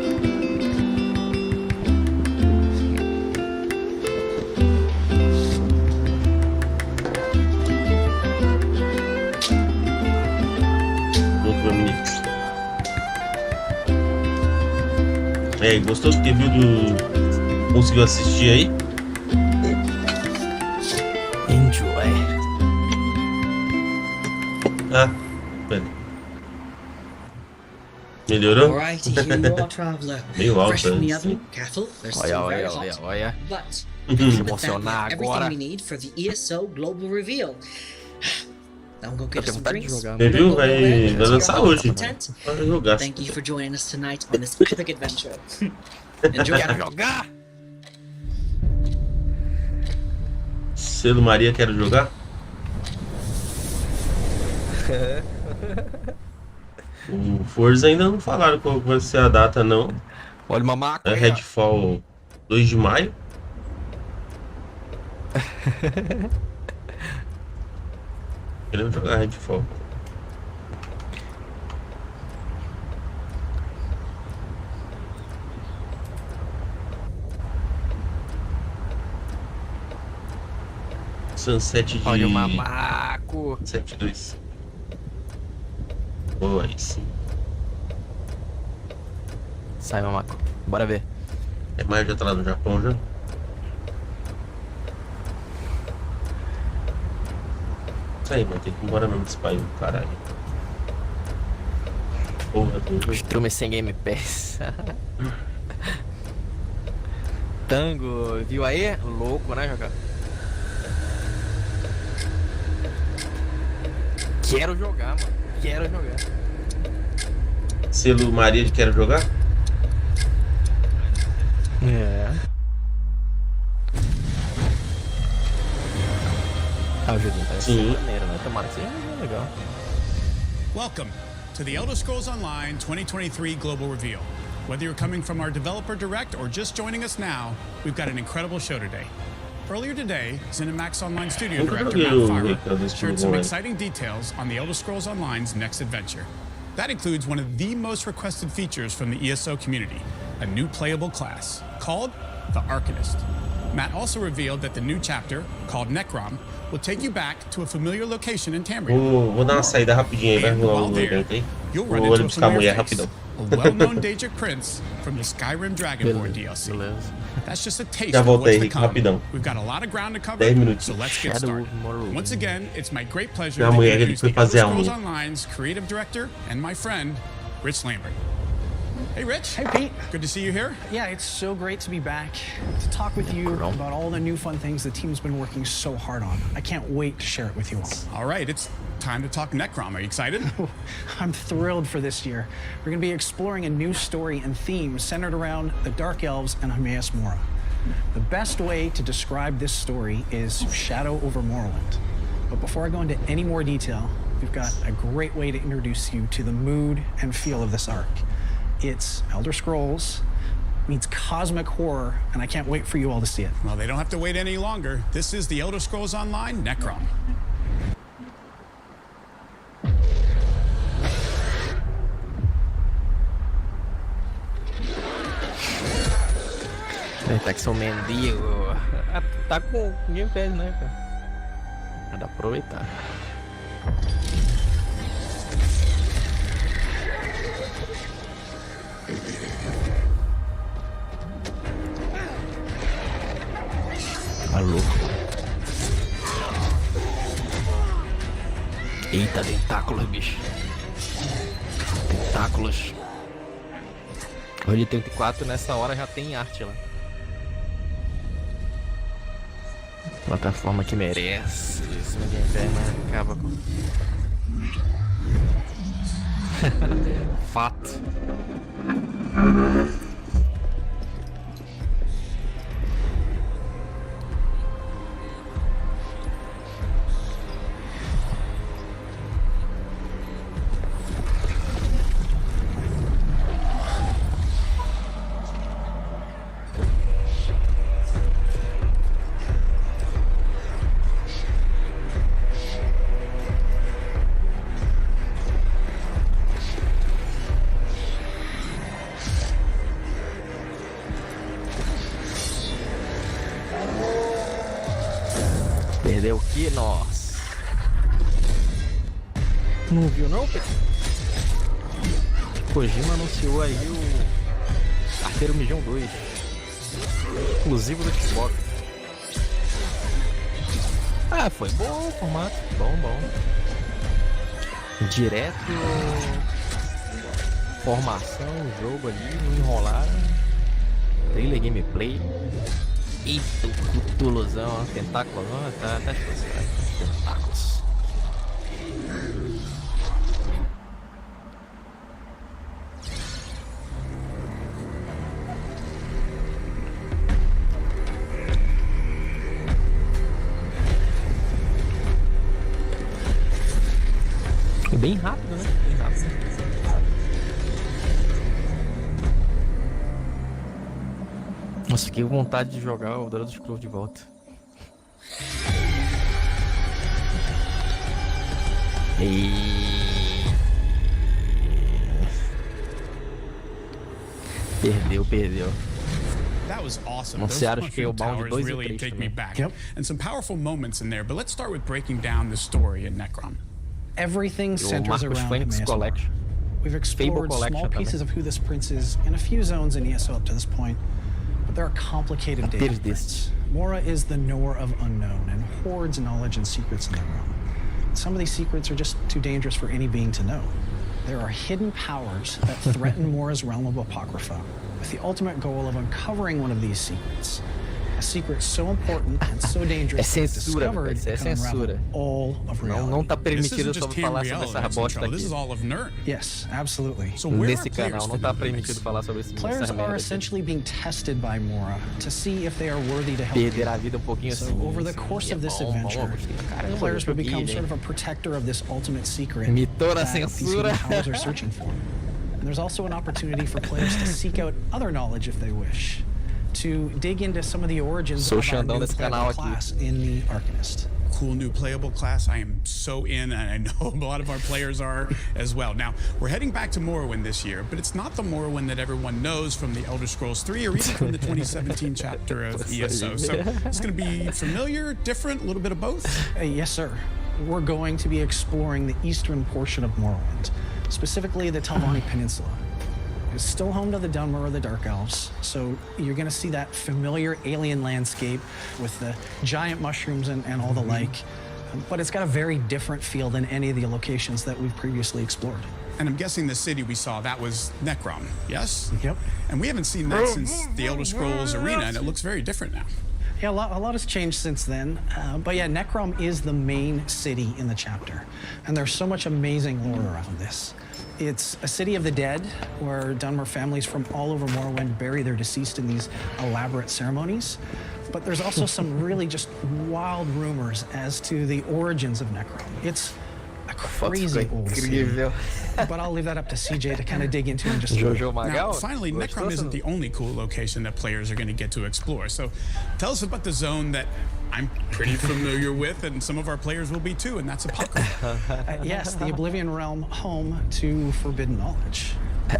Gostou do que viu do... Conseguiu assistir aí? Enjoy. Ah, pera. Melhorou? Meio alto, assim. Olha. Se emocionar agora. Você viu? Vai lançar hoje. Vai jogar. Thank you for joining us tonight on this epic adventure. Enjoy. Quero jogar. Selo Maria, quero jogar. O Forza ainda não falaram qual vai ser a data, não. Olha o mamaco. É Redfall 2 de maio. Queremos jogar Redfall. Sunset de... Olha o mamaco. 7-2. Boa, isso. Sai, mamaco. Bora ver. É mais já tá lá no Japão já. Isso aí, mano. Tem que ir embora mesmo desse país, caralho. Porra, tudo. Strume sem Game Pass. Tango, viu aí? Louco, né, Joca? Quero jogar, mano. Quero jogar. Selo Maria de quero jogar? É. O joguinho parece maneiro, né? Tomara que seja legal. Welcome to the Elder Scrolls Online 2023 Global Reveal. Whether you're coming from our Developer Direct or just joining us now, we've got an incredible show today. Earlier today, ZeniMax Online Studio Director Matt Farah shared some exciting details on the Elder Scrolls Online's next adventure. That includes one of the most requested features from the ESO community, a new playable class called the Arcanist. Matt also revealed that the new chapter, called Necrom, will take you back to a familiar location in Tamriel. Vou dar uma saída rapidinha aí, vai rolar um evento aí. Vou ali buscar a mulher rapidão. A well-known Daedric prince from the Skyrim Dragonborn DLC. That's just a taste Já of what's voltei, to come. rapidão. We've got a lot of ground to cover, 10 minutos. so let's get started. Once again, it's my great pleasure A to mulher, ele introduce foi the Elder fazer a Scrolls unha. Online's creative director and my friend, Rich Lambert. Hey, Rich. Hey, Pete. Good to see you here. Yeah, it's so great to be back to talk with you about all the new fun things the team's been working so hard on. I can't wait to share it with you all. All right, it's time to talk Necrom. Are you excited? I'm thrilled for this year. We're going to be exploring a new story and theme centered around the Dark Elves and Hymeaeus Mora. The best way to describe this story is shadow over Morrowind. But before I go into any more detail, we've got a great way to introduce you to the mood and feel of this arc. It's Elder Scrolls meets cosmic horror, and I can't wait for you all to see it. Well, they don't have to wait any longer. This is the Elder Scrolls Online Necrom. Tá que sou mendigo. Tá com Game Pass, né, cara? Dá pra aproveitar. Alô. Eita, tentáculos, bicho. Tentáculos. Hoje 34, nessa hora já tem arte lá. Plataforma que merece. Isso ninguém pega, mas acaba com. Fato. Perdeu o que? Nossa. Não viu não? Kojima anunciou aí o Arqueiro Mijão 2. Exclusivo do Xbox. Ah, foi bom o formato. Bom. Direto. Formação, jogo ali, não enrolaram. Trailer gameplay. Eita, o cutulozão, tentáculozão, tá tentáculos. Bem rápido, né? Bem rápido. Nossa, fiquei com vontade de jogar o Elder Scrolls de volta. Perdeu. That was awesome. Anunciaram acho que é o Bound 2 e 3 take me também. back. And some powerful moments in there, but let's start with breaking down the story in Necrom. Everything centers around Phoenix Emmaus. Collection. We've explored small pieces of who this prince is in a few zones in ESO up to this point, but there are complicated data points. Mora is the knower of unknown and hoards knowledge and secrets in the realm. Some of these secrets are just too dangerous for any being to know. There are hidden powers that threaten Mora's realm of Apocrypha, with the ultimate goal of uncovering one of these secrets. A secret so important and so dangerous that discovered can unravel all of reality. Não tá permitido só falar sobre essa bosta This is aqui. all of Nerd. Yes, absolutely. So where Nesse are players canal não tá permitido falar sobre esse Players are essentially being tested by Mora to see if they are worthy to help you. Perder a vida pouquinho So assim. over the course of this adventure, players will become sort of a protector of this ultimate secret Mitou na that these censura. hidden powers are searching for. And there's also an opportunity for players to seek out other knowledge if they wish, to dig into some of the origins of our new playable class in the Arcanist. Cool new playable class. I am so in, and I know a lot of our players are as well. Now, we're heading back to Morrowind this year, but it's not the Morrowind that everyone knows from the Elder Scrolls 3 or even from the 2017 chapter of ESO. So it's going to be familiar, different, a little bit of both? Yes, sir. We're going to be exploring the eastern portion of Morrowind, specifically the Telvanni Peninsula. It's still home to the Dunmer or the Dark Elves, so you're going to see that familiar alien landscape with the giant mushrooms and all the like, but it's got a very different feel than any of the locations that we've previously explored. And I'm guessing the city we saw, that was Necrom, yes? Yep. And we haven't seen that since the Elder Scrolls Arena, and it looks very different now. Yeah, a lot has changed since then, but yeah, Necrom is the main city in the chapter, and there's so much amazing lore around this. It's a city of the dead, where Dunmer families from all over Morrowind bury their deceased in these elaborate ceremonies. But there's also some really just wild rumors as to the origins of Necrom. It's a crazy old city. But I'll leave that up to CJ to kind of dig into in just a minute. Now, finally, Necrom isn't the only cool location that players are going to get to explore. So tell us about the zone that I'm pretty familiar with, and some of our players will be too, and that's Apocrypha. Yes, the Oblivion Realm, home to forbidden knowledge.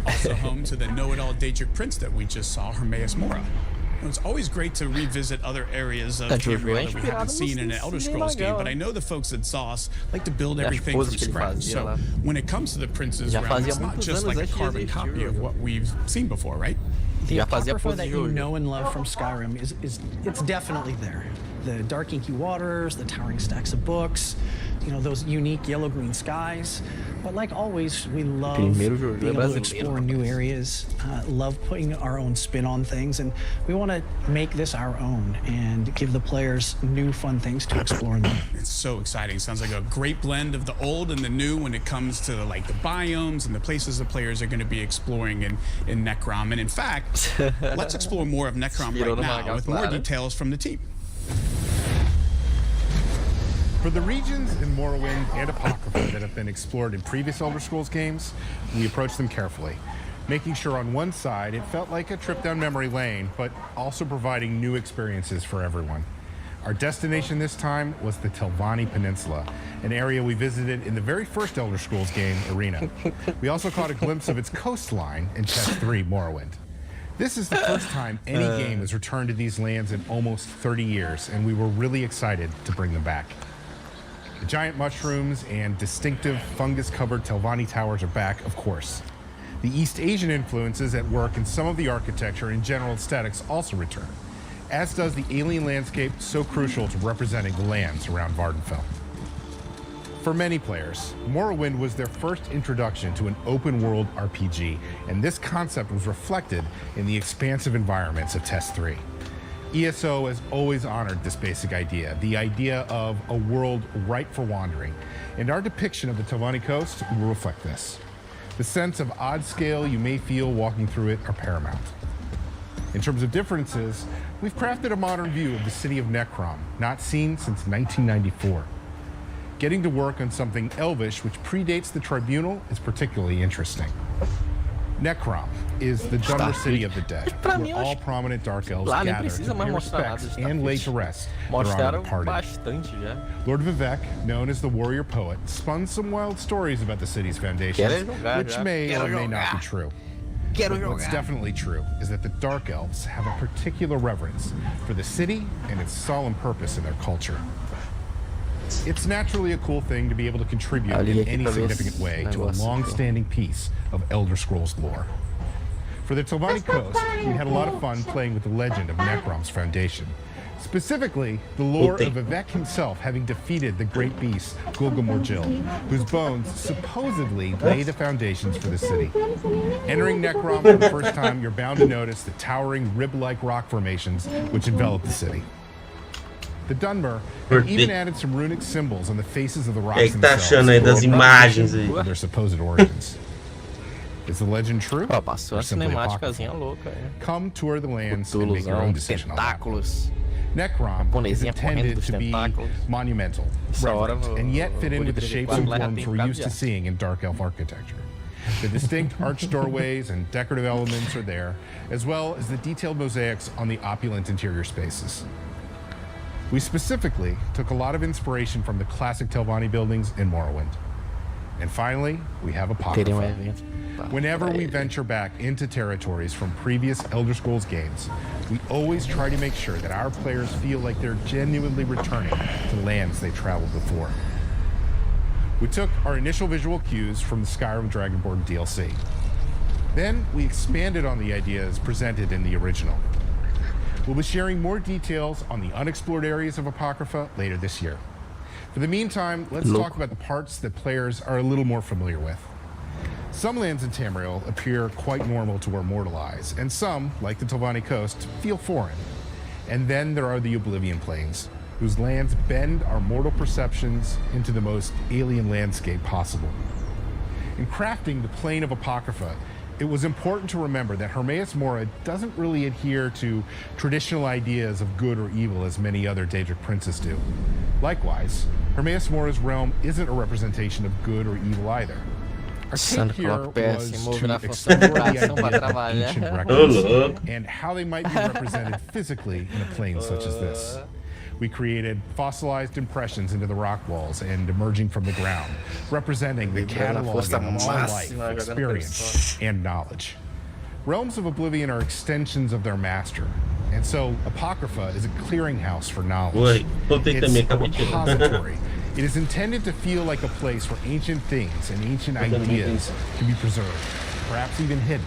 Also home to the know-it-all Daedric Prince that we just saw, Hermaeus Mora. It's always great to revisit other areas of Tamriel that we haven't seen in an Elder Scrolls game, but I know the folks at Sauce like to build everything from scratch. So when it comes to the Prince's realm, it's not just like a carbon copy of what we've seen before, right? The Apocrypha that you know and love from Skyrim it's definitely there. The dark inky waters, the towering stacks of books, you know, those unique yellow-green skies. But like always, we love being able to explore new areas, love putting our own spin on things, and we want to make this our own and give the players new fun things to explore in them. It's so exciting. Sounds like a great blend of the old and the new when it comes to like the biomes and the places the players are going to be exploring in Necrom. And in fact, let's explore more of Necrom right now with more details from the team. For the regions in Morrowind and Apocrypha that have been explored in previous Elder Scrolls games, we approached them carefully, making sure on one side it felt like a trip down memory lane, but also providing new experiences for everyone. Our destination this time was the Telvanni Peninsula, an area we visited in the very first Elder Scrolls game, Arena. We also caught a glimpse of its coastline in Chest 3, Morrowind. This is the first time any game has returned to these lands in almost 30 years, and we were really excited to bring them back. The giant mushrooms and distinctive fungus-covered Telvanni towers are back, of course. The East Asian influences at work in some of the architecture and general aesthetics also return, as does the alien landscape so crucial to representing the lands around Vardenfell. For many players, Morrowind was their first introduction to an open-world RPG, and this concept was reflected in the expansive environments of Test 3. ESO has always honored this basic idea, the idea of a world ripe for wandering, and our depiction of the Telvanni coast will reflect this. The sense of odd scale you may feel walking through it are paramount. In terms of differences, we've crafted a modern view of the city of Necrom, not seen since 1994. Getting to work on something Elvish which predates the Tribunal is particularly interesting. Necrom is the Dunmer city of the dead, where all prominent Dark Elves gather to pay respects and lay to rest their honored departed. Lord Vivek, known as the warrior poet, spun some wild stories about the city's foundations, which may or may not be true. But what's definitely true is that the Dark Elves have a particular reverence for the city and its solemn purpose in their culture. It's naturally a cool thing to be able to contribute in any significant way to a long-standing piece of Elder Scrolls lore. For the Telvanni coast, we had a lot of fun playing with the legend of Necrom's foundation. Specifically, the lore of Vivek himself having defeated the great beast Gulgamorgil, whose bones supposedly lay the foundations for the city. Entering Necrom for the first time, you're bound to notice the towering rib-like rock formations which envelop the city. The Dunmer even added some runic symbols on the faces of the rocks themselves, of their supposed origins. Is the legend true? Or simply apocryphal? Come tour the lands and make your own decision on that. Necrom is intended to be monumental, reverent, and yet fit in with the shapes and forms we're used to seeing in Dark Elf architecture. The distinct arched doorways and decorative elements are there, as well as the detailed mosaics on the opulent interior spaces. We specifically took a lot of inspiration from the classic Telvanni buildings in Morrowind. And finally, we have Apocrypha. Whenever we venture back into territories from previous Elder Scrolls games, we always try to make sure that our players feel like they're genuinely returning to lands they traveled before. We took our initial visual cues from the Skyrim Dragonborn DLC. Then we expanded on the ideas presented in the original. We'll be sharing more details on the unexplored areas of Apocrypha later this year. For the meantime, let's talk about the parts that players are a little more familiar with. Some lands in Tamriel appear quite normal to our mortal eyes, and some, like the Telvanni coast, feel foreign. And then there are the Oblivion Plains, whose lands bend our mortal perceptions into the most alien landscape possible. In crafting the Plain of Apocrypha, it was important to remember that Hermaeus Mora doesn't really adhere to traditional ideas of good or evil as many other Daedric princes do. Likewise, Hermaeus Mora's realm isn't a representation of good or evil either. Our take here was to explore the idea of ancient records and how they might be represented physically in a plane such as this. We created fossilized impressions into the rock walls and emerging from the ground, representing the catalog of all life, experience, and knowledge. Realms of Oblivion are extensions of their master, and so Apocrypha is a clearinghouse for knowledge. It's a repository. It is intended to feel like a place where ancient things and ancient ideas can be preserved, perhaps even hidden,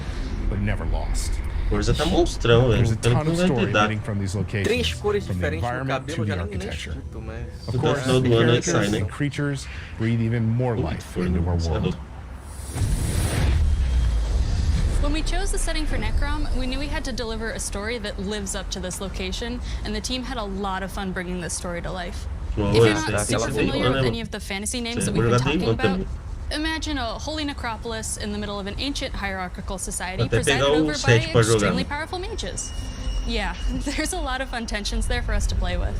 but never lost. Coisa tá monstrão, velho. There's a Pelo ton que of não vai story ter dado. emanating from these locations, 3 cores from the diferentes no environment cabelo, to the já nem architecture. chuto, mas... Of Até o course, final the do ano aí characters sai, né? and creatures breathe even more life into our world. When we chose the setting for Necrom, we knew we had to deliver a story that lives up to this location, and the team had a lot of fun bringing this story to life. If you're not super familiar with any of the fantasy names that we've been talking about, imagine a holy necropolis in the middle of an ancient hierarchical society presided over by extremely powerful mages. Yeah, there's a lot of fun tensions there for us to play with.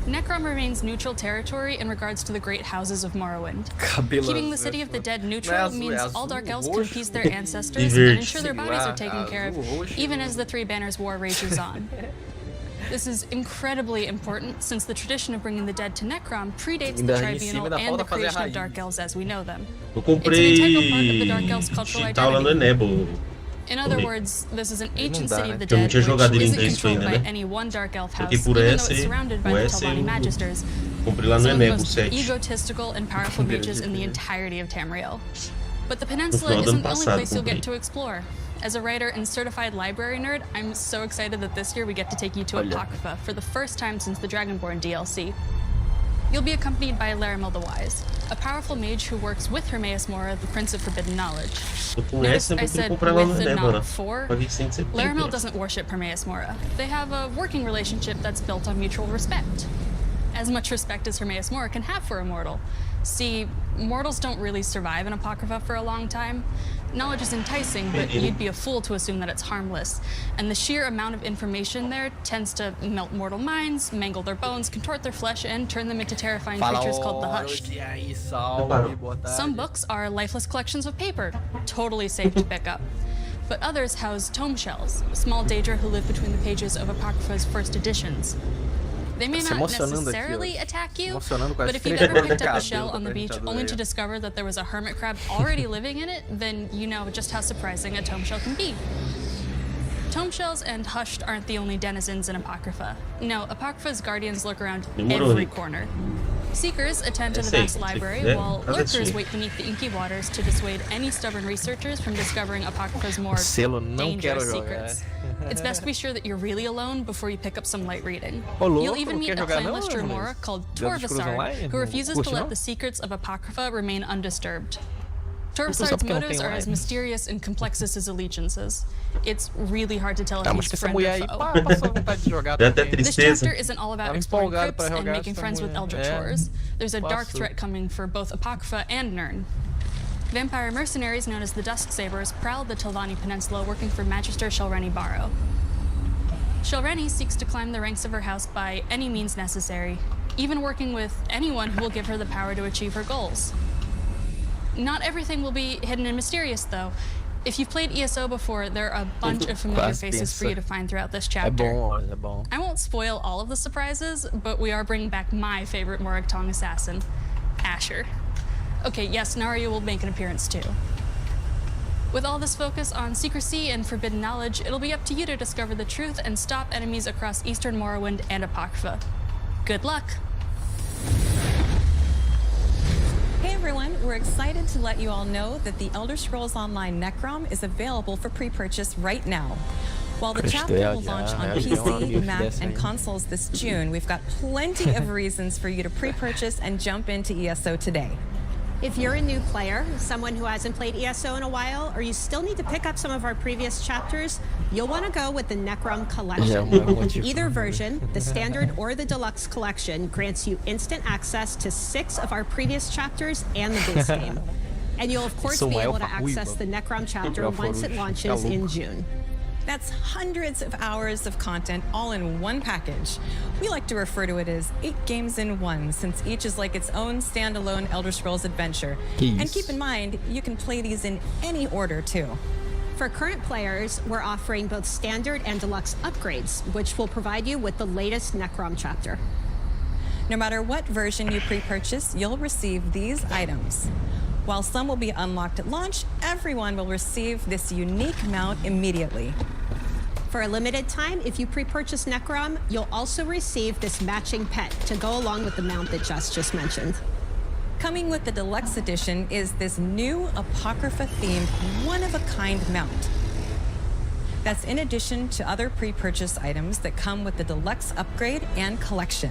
Necrom remains neutral territory in regards to the great houses of Morrowind. Keeping the city of the dead neutral means all Dark Elves can appease their ancestors and ensure their bodies are taken care of, even as the Three Banners War rages on. This is incredibly important since the tradition of bringing the dead to Necrom predates the Tribunal and the creation of Dark Elves as we know them. It's an integral part of the Dark Elves' cultural identity. In other words, this is an ancient city of the dead, which isn't controlled by any one Dark Elf house, even though it's surrounded by the Telvanni Magisters, some of the most egotistical and powerful mages in the entirety of Tamriel. But the peninsula isn't the only place you'll get to explore. As a writer and certified library nerd, I'm so excited that this year we get to take you to Apocrypha for the first time since the Dragonborn DLC. You'll be accompanied by Laramel the Wise, a powerful mage who works with Hermaeus Mora, the Prince of Forbidden Knowledge. Notice I said with and not for. Laramel doesn't worship Hermaeus Mora. They have a working relationship that's built on mutual respect. As much respect as Hermaeus Mora can have for a mortal. See, mortals don't really survive in Apocrypha for a long time. Knowledge is enticing, but you'd be a fool to assume that it's harmless. And the sheer amount of information there tends to melt mortal minds, mangle their bones, contort their flesh, and turn them into terrifying creatures called the Hushed. Some books are lifeless collections of paper, totally safe to pick up. But others house tome shells, small Daedra who live between the pages of Apocrypha's first editions. They may not necessarily attack you, but if you've ever picked up a shell on the beach only to discover that there was a hermit crab already living in it, then you know just how surprising a tome shell can be. Tome shells and Hushed aren't the only denizens in Apocrypha. No, Apocrypha's guardians lurk around every corner. Seekers attend to the vast library, while lurkers wait beneath the inky waters to dissuade any stubborn researchers from discovering Apocrypha's more dangerous secrets. It's best to be sure that you're really alone before you pick up some light reading. You'll even meet a clanless Dremora called Torvasard, who refuses to let the secrets of Apocrypha remain undisturbed. Torvasard's motives are as mysterious and complex as his allegiances. It's really hard to tell if he's friend or foe. This chapter isn't all about exploring crypts and making friends with Eldritch horrors. There's a dark threat coming for both Apocrypha and Nirn. Vampire mercenaries known as the Dusksabers prowl the Telvanni Peninsula working for Magister Shelreni Barrow. Shelreni seeks to climb the ranks of her house by any means necessary, even working with anyone who will give her the power to achieve her goals. Not everything will be hidden and mysterious, though. If you've played ESO before, there are a bunch of familiar faces for you to find throughout this chapter. I won't spoil all of the surprises, but we are bringing back my favorite Morag-Tong assassin, Asher. Okay, yes, Narya will make an appearance too. With all this focus on secrecy and forbidden knowledge, it'll be up to you to discover the truth and stop enemies across Eastern Morrowind and Apocrypha. Good luck! Hey everyone, we're excited to let you all know that the Elder Scrolls Online Necrom is available for pre-purchase right now. While the chapter will launch on PC, Mac, and consoles this June, we've got plenty of reasons for you to pre-purchase and jump into ESO today. If you're a new player, someone who hasn't played ESO in a while, or you still need to pick up some of our previous chapters, you'll want to go with the Necrom Collection. Either version, the Standard or the Deluxe Collection, grants you instant access to 6 of our previous chapters and the base game. And you'll of course be able to access the Necrom chapter once it launches in June. That's hundreds of hours of content all in one package. We like to refer to it as 8 games in 1, since each is like its own standalone Elder Scrolls adventure. And keep in mind, you can play these in any order too. For current players, we're offering both standard and deluxe upgrades, which will provide you with the latest Necrom chapter. No matter what version you pre-purchase, you'll receive these items. While some will be unlocked at launch, everyone will receive this unique mount immediately. For a limited time, if you pre-purchase Necrom, you'll also receive this matching pet to go along with the mount that Jess just mentioned. Coming with the Deluxe Edition is this new Apocrypha-themed, one-of-a-kind mount. That's in addition to other pre-purchase items that come with the deluxe upgrade and collection.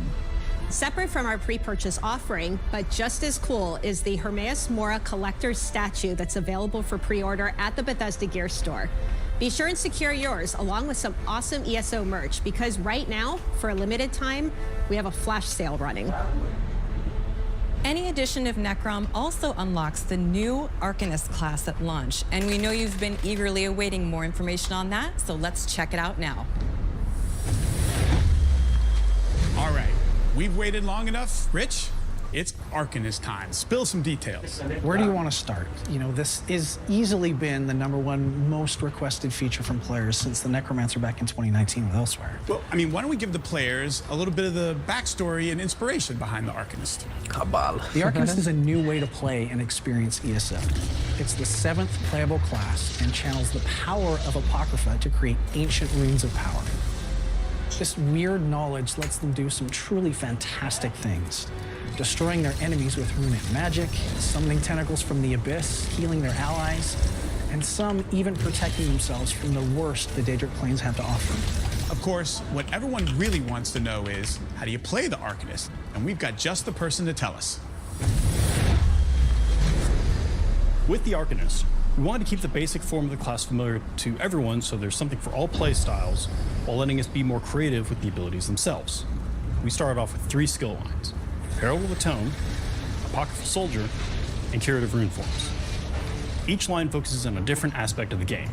Separate from our pre-purchase offering, but just as cool, is the Hermaeus Mora collector's statue that's available for pre-order at the Bethesda Gear Store. Be sure and secure yours along with some awesome ESO merch, because right now, for a limited time, we have a flash sale running. Any edition of Necrom also unlocks the new Arcanist class at launch, and we know you've been eagerly awaiting more information on that, so let's check it out now. All right, we've waited long enough. Rich, it's Arcanist time. Spill some details. Where do you want to start? You know, this has easily been the #1 most requested feature from players since the Necromancer back in 2019 with Elsewhere. Well, I mean, why don't we give the players a little bit of the backstory and inspiration behind the Arcanist? Cabal. The Arcanist is a new way to play and experience ESO. It's the 7th playable class and channels the power of Apocrypha to create ancient runes of power. This weird knowledge lets them do some truly fantastic things, destroying their enemies with runic magic, summoning tentacles from the abyss, healing their allies, and some even protecting themselves from the worst the Daedric Plains have to offer. Of course, what everyone really wants to know is, how do you play the Arcanist? And we've got just the person to tell us. With the Arcanist, we wanted to keep the basic form of the class familiar to everyone, so there's something for all play styles, while letting us be more creative with the abilities themselves. We started off with 3 skill lines: Herald of the Tome, Apocryphal Soldier, and Curative Rune Forms. Each line focuses on a different aspect of the game: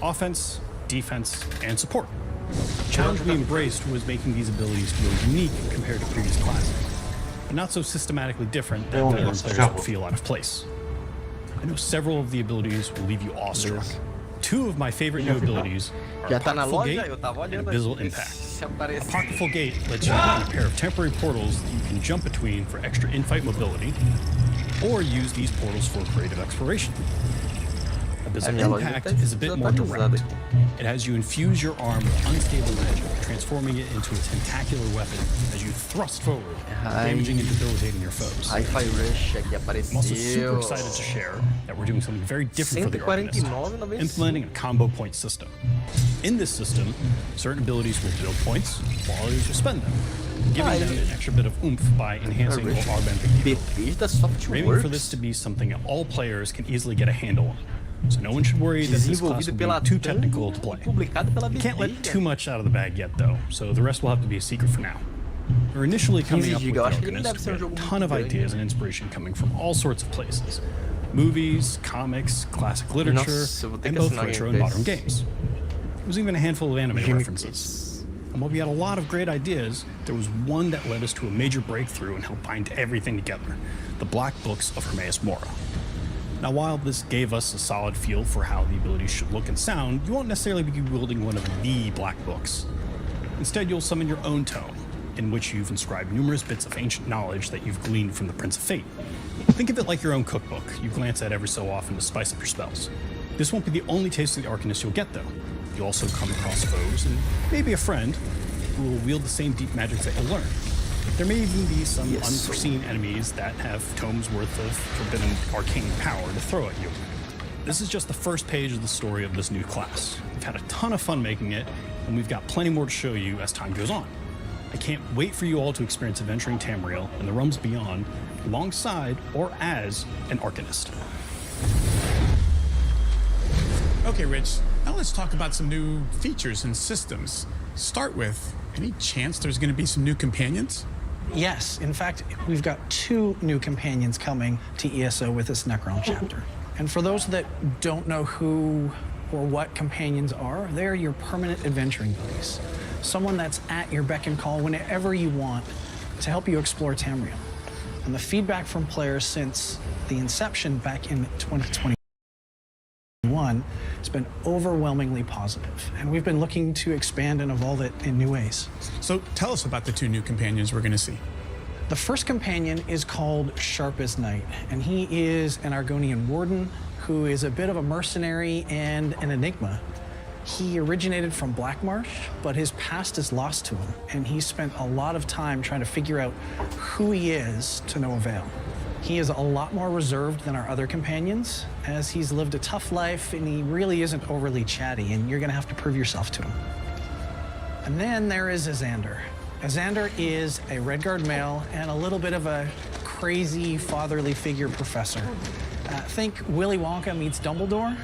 offense, defense, and support. The challenge we embraced was making these abilities feel unique compared to previous classes, but not so systematically different that veteran players would feel out of place. I know several of the abilities will leave you awestruck. 2 of my favorite new abilities are Apocryphal Gate and Abyssal Impact. Apocryphal Gate lets you open a pair of temporary portals that you can jump between for extra in-fight mobility, or use these portals for creative exploration. Abyssal Impact is a bit more direct. It has you infuse your arm with unstable magic, transforming it into a tentacular weapon as you thrust forward, damaging and debilitating your foes. I'm also super excited to share that we're doing something very different for the Arcanist, implementing a combo point system. In this system, certain abilities will build points, while others will spend them, giving them an extra bit of oomph by enhancing or augmenting the ability. We're aiming for this to be something that all players can easily get a handle on, so no one should worry that this class will be too technical to play. You can't let too much out of the bag yet, though, so the rest will have to be a secret for now. We're initially coming up with the Arcanist with a ton of ideas and inspiration coming from all sorts of places: movies, comics, classic literature, and both retro and modern games. There was even a handful of anime references. And while we had a lot of great ideas, there was one that led us to a major breakthrough and helped bind everything together: the Black Books of Hermaeus Mora. Now, while this gave us a solid feel for how the abilities should look and sound, you won't necessarily be wielding one of the Black Books. Instead, you'll summon your own tome, in which you've inscribed numerous bits of ancient knowledge that you've gleaned from the Prince of Fate. Think of it like your own cookbook you glance at every so often to spice up your spells. This won't be the only taste of the Arcanist you'll get, though. You'll also come across foes, and maybe a friend, who will wield the same deep magics that you'll learn. There may even be some unforeseen enemies that have tomes worth of forbidden arcane power to throw at you. This is just the first page of the story of this new class. We've had a ton of fun making it, and we've got plenty more to show you as time goes on. I can't wait for you all to experience adventuring Tamriel and the realms beyond, alongside or as an Arcanist. Okay, Rich, now let's talk about some new features and systems. Start with, any chance there's going to be some new companions? Yes, in fact, we've got 2 new companions coming to ESO with this Necrom chapter. And for those that don't know who or what companions are, they're your permanent adventuring buddies. Someone that's at your beck and call whenever you want to help you explore Tamriel. And the feedback from players since the inception back in 2021 has been overwhelmingly positive, and we've been looking to expand and evolve it in new ways. So tell us about the 2 new companions we're going to see. The first companion is called Sharp as Night, and he is an Argonian warden who is a bit of a mercenary and an enigma. He originated from Blackmarsh, but his past is lost to him, and he spent a lot of time trying to figure out who he is to no avail. He is a lot more reserved than our other companions, as he's lived a tough life and he really isn't overly chatty, and you're gonna have to prove yourself to him. And then there is Azander. Azander is a Redguard male and a little bit of a crazy fatherly figure professor. Think Willy Wonka meets Dumbledore,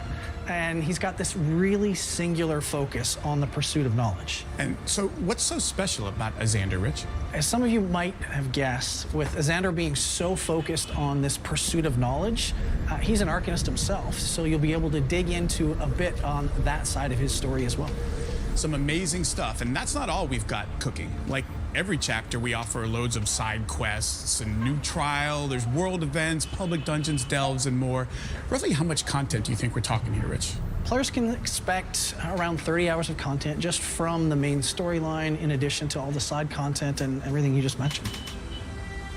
and he's got this really singular focus on the pursuit of knowledge. And so what's so special about Azander, Rich? As some of you might have guessed, with Azander being so focused on this pursuit of knowledge, he's an arcanist himself, so you'll be able to dig into a bit on that side of his story as well. Some amazing stuff, and that's not all we've got cooking. Like every chapter, we offer loads of side quests, a new trial, there's world events, public dungeons, delves, and more. Roughly how much content do you think we're talking here, Rich? Players can expect around 30 hours of content just from the main storyline, in addition to all the side content and everything you just mentioned.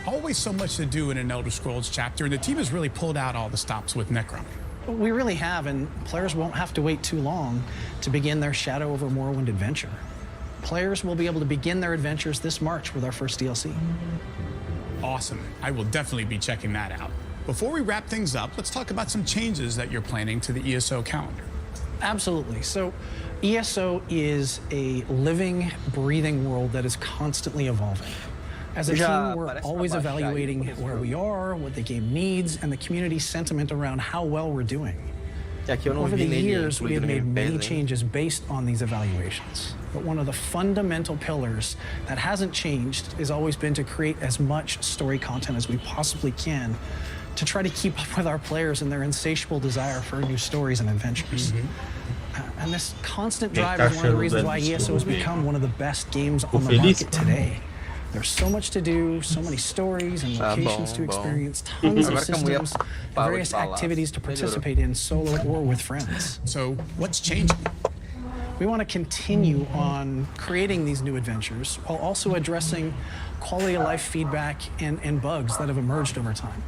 Always so much to do in an Elder Scrolls chapter, and the team has really pulled out all the stops with Necrom. We really have, and players won't have to wait too long to begin their Shadow over Morrowind adventure. Players will be able to begin their adventures this March with our first DLC. Awesome. I will definitely be checking that out. Before we wrap things up, let's talk about some changes that you're planning to the ESO calendar. Absolutely. So ESO is a living, breathing world that is constantly evolving. As a team, we're always evaluating where we are, what the game needs, and the community sentiment around how well we're doing. Over the years, we have made many changes based on these evaluations. But one of the fundamental pillars that hasn't changed has always been to create as much story content as we possibly can to try to keep up with our players and their insatiable desire for new stories and adventures. And this constant drive is one of the reasons why ESO has become one of the best games on the market today. There's so much to do, so many stories and locations to experience, tons of systems, and various activities to participate in solo or with friends. So what's changing? We want to continue on creating these new adventures while also addressing quality of life feedback and bugs that have emerged over time.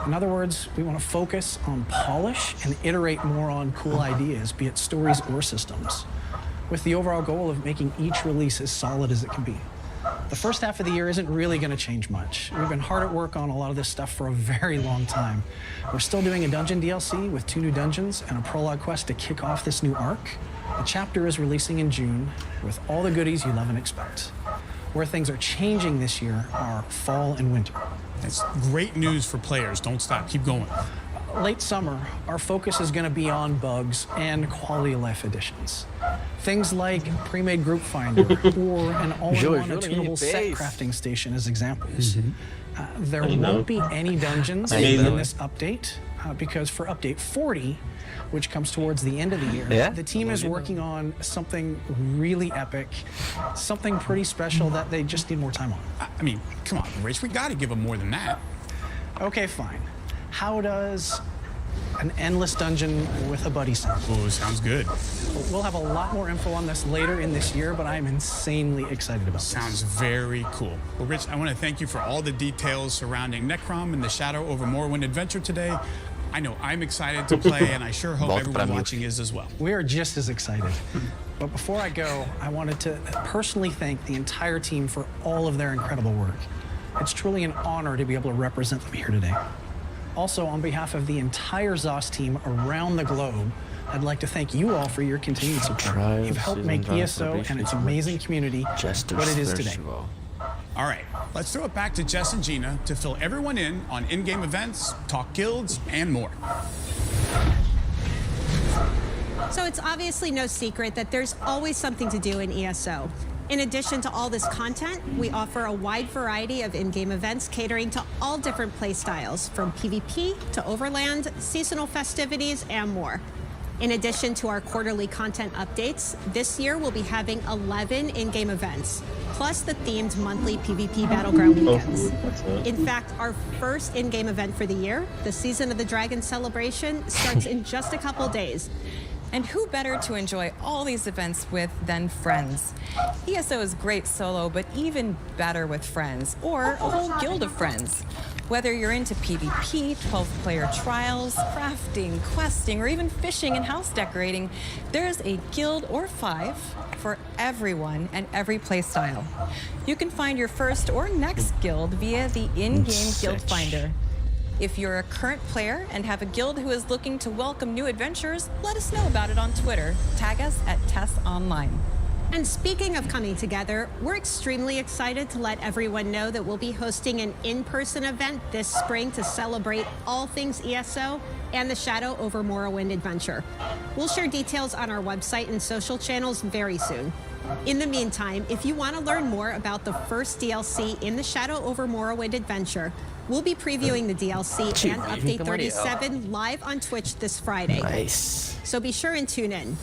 In other words, we want to focus on polish and iterate more on cool ideas, be it stories or systems, with the overall goal of making each release as solid as it can be. The first half of the year isn't really going to change much. We've been hard at work on a lot of this stuff for a very long time. We're still doing a dungeon DLC with 2 new dungeons and a prologue quest to kick off this new arc. The chapter is releasing in June with all the goodies you love and expect. Where things are changing this year are fall and winter. That's great news for players. Don't stop. Keep going. Late summer, our focus is going to be on bugs and quality of life additions. Things like pre-made group finder or an all-in-one attunable set crafting station as examples. There won't be any dungeons in this update because for update 40, which comes towards the end of the year, the team is working on something really epic, something pretty special that they just need more time on. I mean, come on, Rich, we got to give them more than that. Okay, fine. How does an endless dungeon with a buddy sound? Oh, sounds good. We'll have a lot more info on this later in this year, but I'm insanely excited about this. Sounds very cool. Well, Rich, I want to thank you for all the details surrounding Necrom and the Shadow over Morrowind adventure today. I know I'm excited to play, and I sure hope everyone watching is as well. We are just as excited. But before I go, I wanted to personally thank the entire team for all of their incredible work. It's truly an honor to be able to represent them here today. Also, on behalf of the entire ZOS team around the globe, I'd like to thank you all for your continued support. You've helped make ESO and its amazing community what it is today. All right, let's throw it back to Jess and Gina to fill everyone in on in-game events, talk guilds, and more. So it's obviously no secret that there's always something to do in ESO. In addition to all this content, we offer a wide variety of in-game events catering to all different play styles, from PvP to Overland, seasonal festivities, and more. In addition to our quarterly content updates, this year we'll be having 11 in-game events, plus the themed monthly PvP Battleground weekends. In fact, our first in-game event for the year, the Season of the Dragon celebration, starts in just a couple days. And who better to enjoy all these events with than friends? ESO is great solo, but even better with friends, or a whole guild of friends. Whether you're into PvP, 12-player trials, crafting, questing, or even fishing and house decorating, there's a guild or 5 for everyone and every playstyle. You can find your first or next guild via the in-game guild finder. If you're a current player and have a guild who is looking to welcome new adventurers, let us know about it on Twitter. Tag us at TessOnline. And speaking of coming together, we're extremely excited to let everyone know that we'll be hosting an in-person event this spring to celebrate all things ESO and the Shadow over Morrowind adventure. We'll share details on our website and social channels very soon. In the meantime, if you want to learn more about the first DLC in the Shadow over Morrowind adventure, we'll be previewing the DLC and Update 37 live on Twitch this Friday. Nice. So be sure and tune in.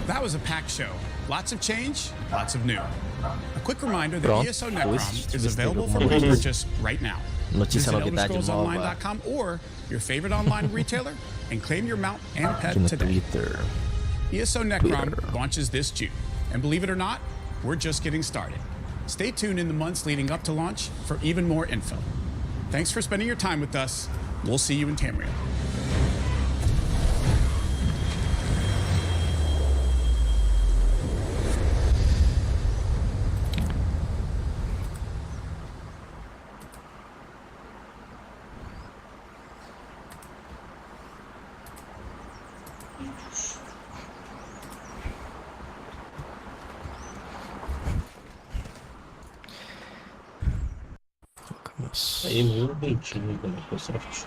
That was a packed show. Lots of change, lots of new. A quick reminder that ESO Necrom is available for pre-purchase right now. Visit ElderScrollsOnline.com or your favorite online retailer and claim your mount and pet today. ESO Necrom launches this June. And believe it or not, we're just getting started. Stay tuned in the months leading up to launch for even more info. Thanks for spending your time with us. We'll see you in Tamriel. Aí, muito bonitinho da Microsoft.